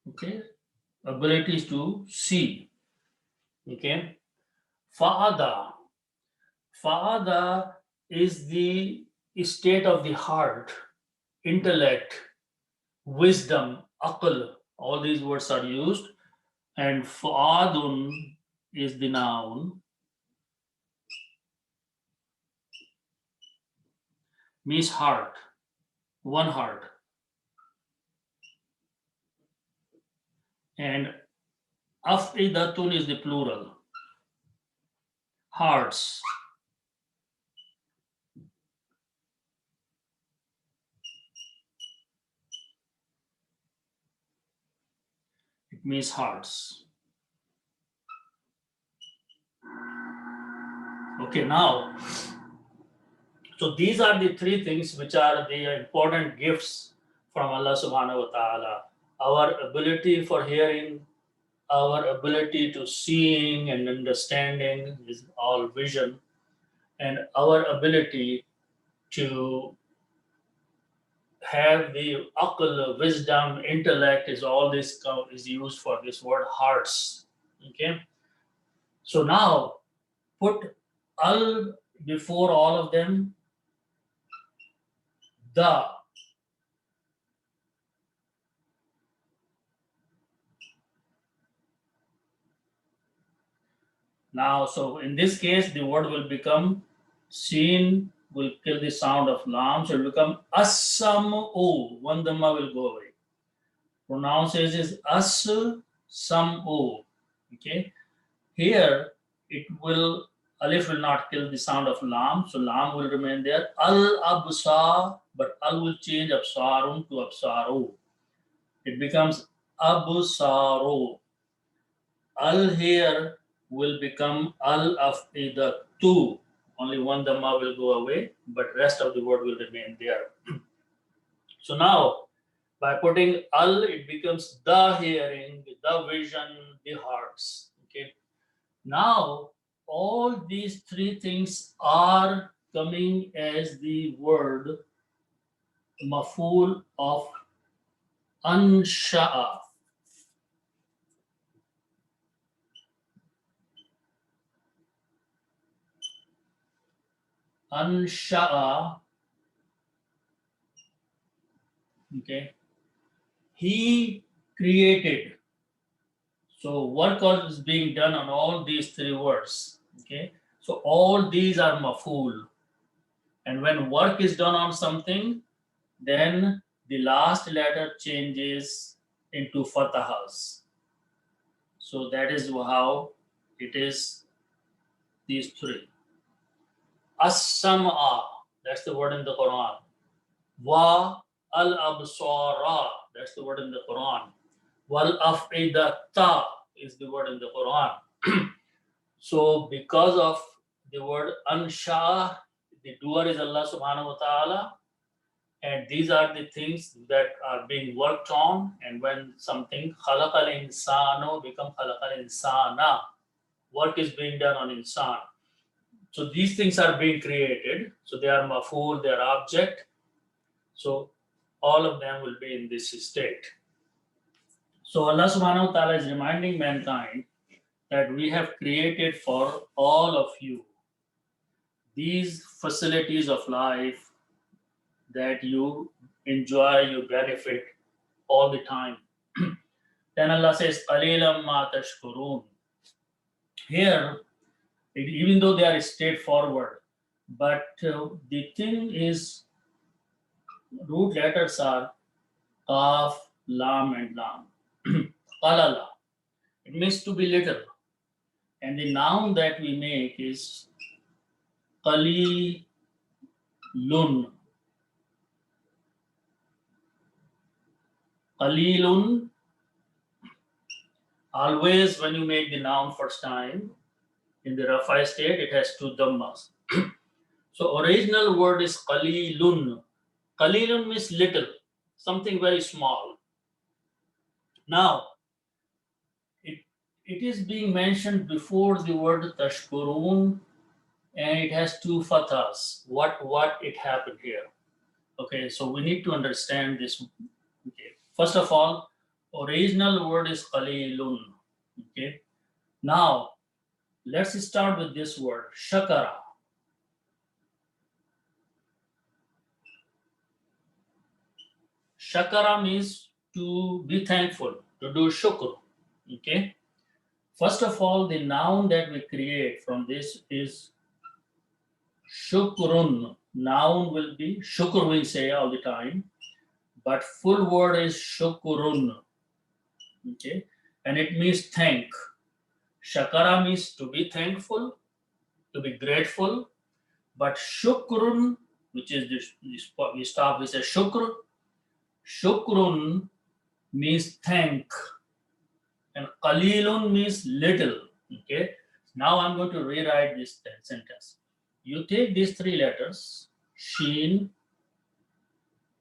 Okay. Abilities to see. Okay. Fa'ada. Fa'ada is the state of the heart. intellect, wisdom, aql, all these words are used. And fuadun is the noun, means heart, one heart. And afidatun is the plural, hearts. It means hearts. Okay, now, so these are the three things which are the important gifts from Allah subhanahu wa ta'ala. Our ability for hearing, our ability to seeing and understanding is all vision, and our ability to have the aql, wisdom, intellect is all this is used for this word hearts. Okay, so now put al before all of them, the. Now, so in this case, the word will become seen, will kill the sound of lam, so it will become as-sam-u. One dhamma will go away. Pronounces is as-sam-u. Okay. Here, it will, alif will not kill the sound of lam, so lam will remain there. Al-absar, but al will change absarun to absaru. It becomes absaru. Al here will become al afidatu. Only one dhamma will go away, but rest of the word will remain there. So now, by putting al, it becomes the hearing, the vision, the hearts. Okay. Now, all these three things are coming as the word maful of ansha'a. Ansha'a. Okay. He created. So work is being done on all these three words. Okay. So all these are maful. And when work is done on something, then the last letter changes into fatahas. So that is how it is, these three. As-sam'a, that's the word in the Quran. Wa al-absara, that's the word in the Quran. Wal afidata is the word in the Quran. So because of the word ansha, the doer is Allah subhanahu wa ta'ala, and these are the things that are being worked on. And when something khalaqal insano become khalaqal insana, work is being done on insan. So these things are being created. So they are maful, they are object. So all of them will be in this state. So Allah subhanahu wa ta'ala is reminding mankind that we have created for all of you these facilities of life that you enjoy, you benefit all the time. Then Allah says, Qalilam ma tashkurun. Here, even though they are straightforward, but the thing is, root letters are Qaf, Lam, and Lam. Qalala. It means to be little. And the noun that we make is Qalilun. Qalilun. Always when you make the noun first time, in the Rafi state, it has two dhammas. So original word is qalilun. Qalilun means little, something very small. Now, it is being mentioned before the word tashkurun, and it has two fathas. What it happened here? Okay, so we need to understand this. Okay, first of all, original word is qalilun. Okay, now let's start with this word shakara. Shakara means to be thankful, to do shukr. Okay. First of all, the noun that we create from this is shukrun. Noun will be shukr, we say all the time, but full word is shukrun. Okay. And it means thank. Shakara means to be thankful, to be grateful, but shukrun, which is this we start with a shukr. Shukrun means thank, and qalilun means little. Okay. Now I'm going to rewrite this sentence. You take these three letters, sheen,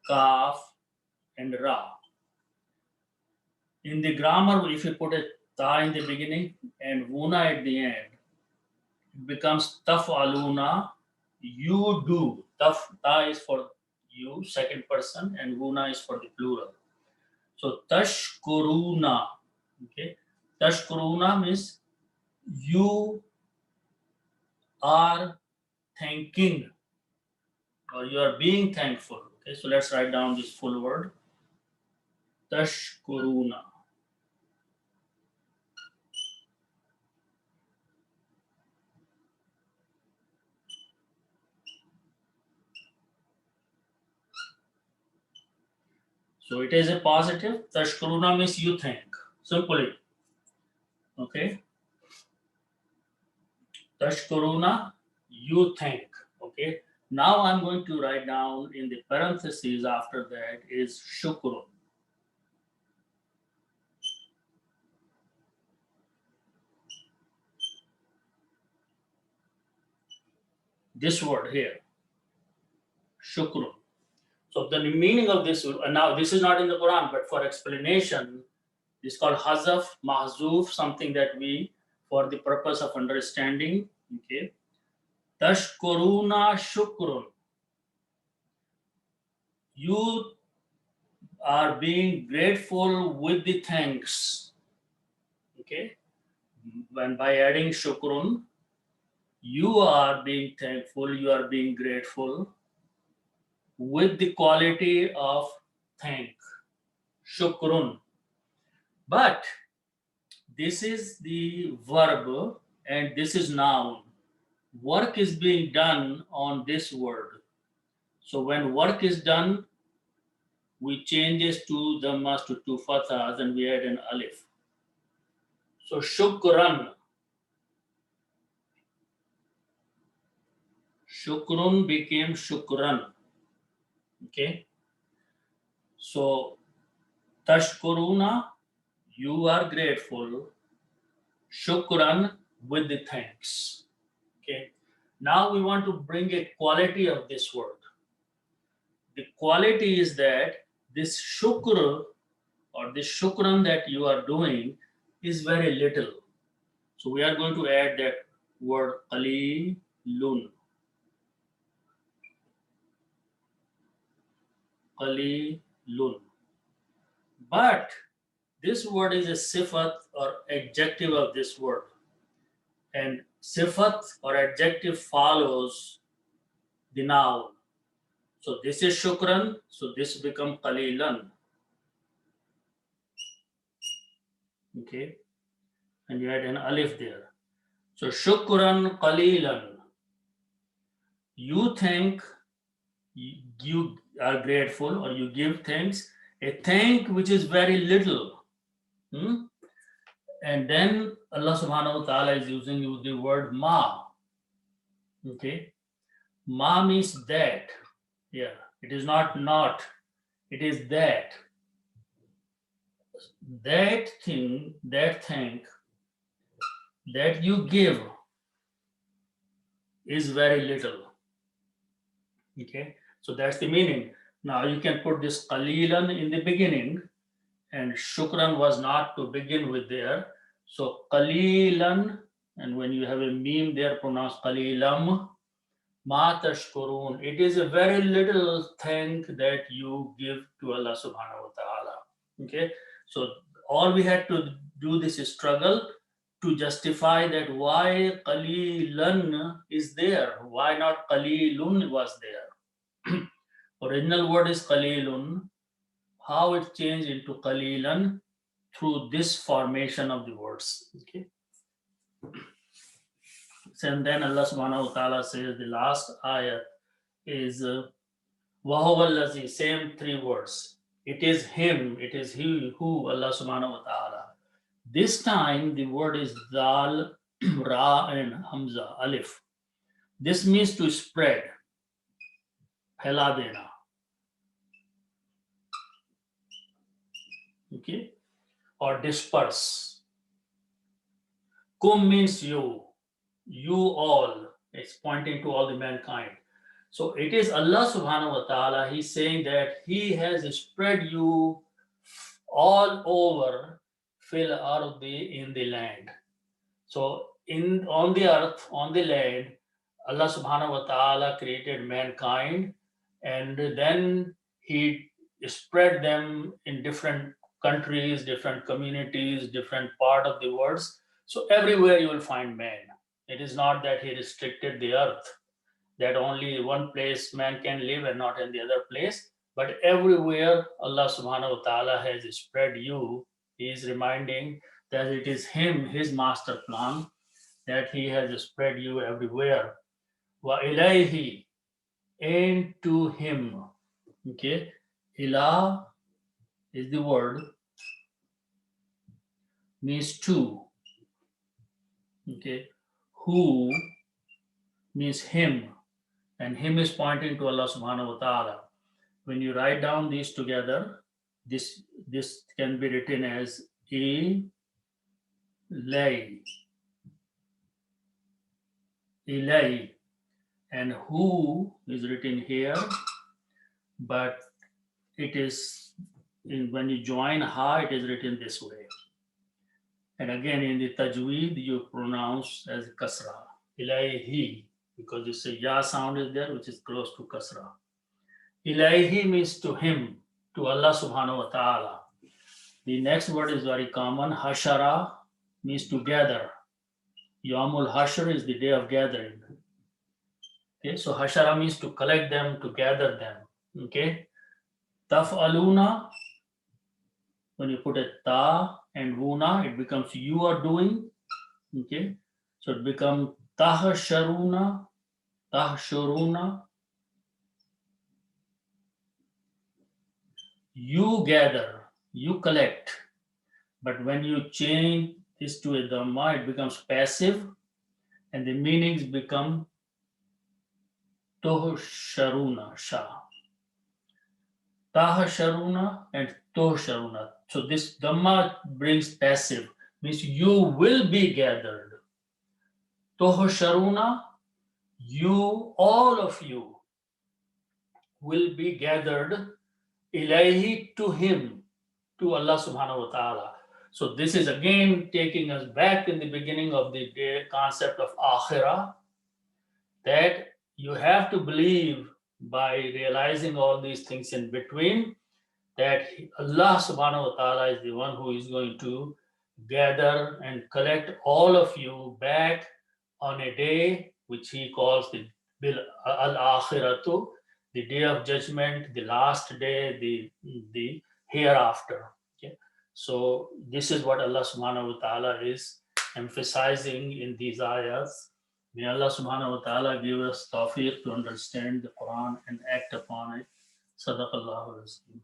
kaf, and ra. In the grammar, if you put a ta in the beginning and wuna at the end, it becomes taf'aluna, you do. Ta is for you, second person, and wuna is for the plural. So tashkuruna. Okay. Tashkuruna means you are thanking or you are being thankful. Okay, so let's write down this full word. Tashkuruna. So it is a positive. Tashkuruna means you thank. Simply. Okay. Tashkuruna, you thank. Okay. Now I'm going to write down in the parentheses after that is shukrun. This word here, shukrun. So the meaning of this, now this is not in the Quran, but for explanation, it's called hazaf, mahzuf, something that we, for the purpose of understanding, okay. Tashkuruna shukrun. You are being grateful with the thanks. Okay. When by adding shukrun, you are being thankful, you are being grateful with the quality of thank. Shukrun. But this is the verb and this is noun. Work is being done on this word. So when work is done, we changes to dhammas to two fathas and we add an alif. So shukran. Shukrun became shukran. Okay. So tashkuruna, you are grateful. Shukran, with the thanks. Okay. Now we want to bring a quality of this word. The quality is that this shukr or this shukran that you are doing is very little. So we are going to add that word qalilun. Qalilun. But this word is a sifat or adjective of this word. And sifat or adjective follows the noun. So this is shukran, so this become qalilan. Okay, and you add an alif there. So shukran qalilan. You thank, you are grateful or you give thanks, a thank which is very little. And then Allah subhanahu wa ta'ala is using the word ma. Okay, ma means that. Yeah, it is not, it is that. That thing, that thank that you give is very little. Okay, so that's the meaning. Now you can put this qalilan in the beginning, and shukran was not to begin with there. So qalilan, and when you have a meme there, pronounce qalilam. Ma tashkurun. It is a very little thank that you give to Allah subhanahu wa ta'ala. Okay, so all we had to do this struggle to justify that why qalilan is there, why not qalilun was there. Original word is qalilun. how it changed into qalilan through this formation of the words. Okay. So, and then Allah subhanahu wa ta'ala says the last ayat is Wahuwa allazi, same three words. It is him, it is he who, Allah subhanahu wa ta'ala. This time the word is dal, ra, and hamza, alif. This means to spread, phela dena. Okay, or disperse. Kum means you all. It's pointing to all the mankind. So it is Allah subhanahu wa ta'ala, He's saying that He has spread you all over fil ardi, in the land. So on the earth, on the land, Allah subhanahu wa ta'ala created mankind, and then He spread them in different countries, different communities, different part of the world. So everywhere you will find man. It is not that He restricted the earth, that only one place man can live and not in the other place. But everywhere Allah subhanahu wa ta'ala has spread you. He is reminding that it is Him, His master plan, that He has spread you everywhere. Wa ilayhi, and to Him. Okay, ilah is the word, means to. Okay, who means Him, and Him is pointing to Allah subhanahu wa ta'ala. When you write down these together, this can be written as ilay, and who is written here, but it is when you join ha, it is written this way. And again in the tajweed you pronounce as kasra, ilayhi, because it's a ya sound is there, which is close to kasra. Ilayhi means to Him, to Allah subhanahu wa ta'ala. The next word is very common. Hashara means to gather. Yawmul Hashr is the day of gathering. Okay, so Hashara means to collect them, to gather them. Okay, Taf'aluna, when you put a ta and wuna, it becomes you are doing. Okay, so it becomes tahsharuna, you gather, you collect. But when you change this to a dhamma, it becomes passive, and the meanings become tohsharuna, sha. Tahsharuna and tohsharuna. So this dhamma brings passive, means you will be gathered. Tohsharuna, you, all of you, will be gathered ilayhi, to Him, to Allah subhanahu wa ta'ala. So this is again taking us back in the beginning of the concept of akhirah, that you have to believe by realizing all these things in between, that Allah subhanahu wa ta'ala is the one who is going to gather and collect all of you back on a day which He calls the al-akhiratu, the day of judgment, the last day, the hereafter. Okay? So this is what Allah subhanahu wa ta'ala is emphasizing in these ayahs. May Allah subhanahu wa ta'ala give us tawfiq to understand the Quran and act upon it. Sadaqallahu Razim.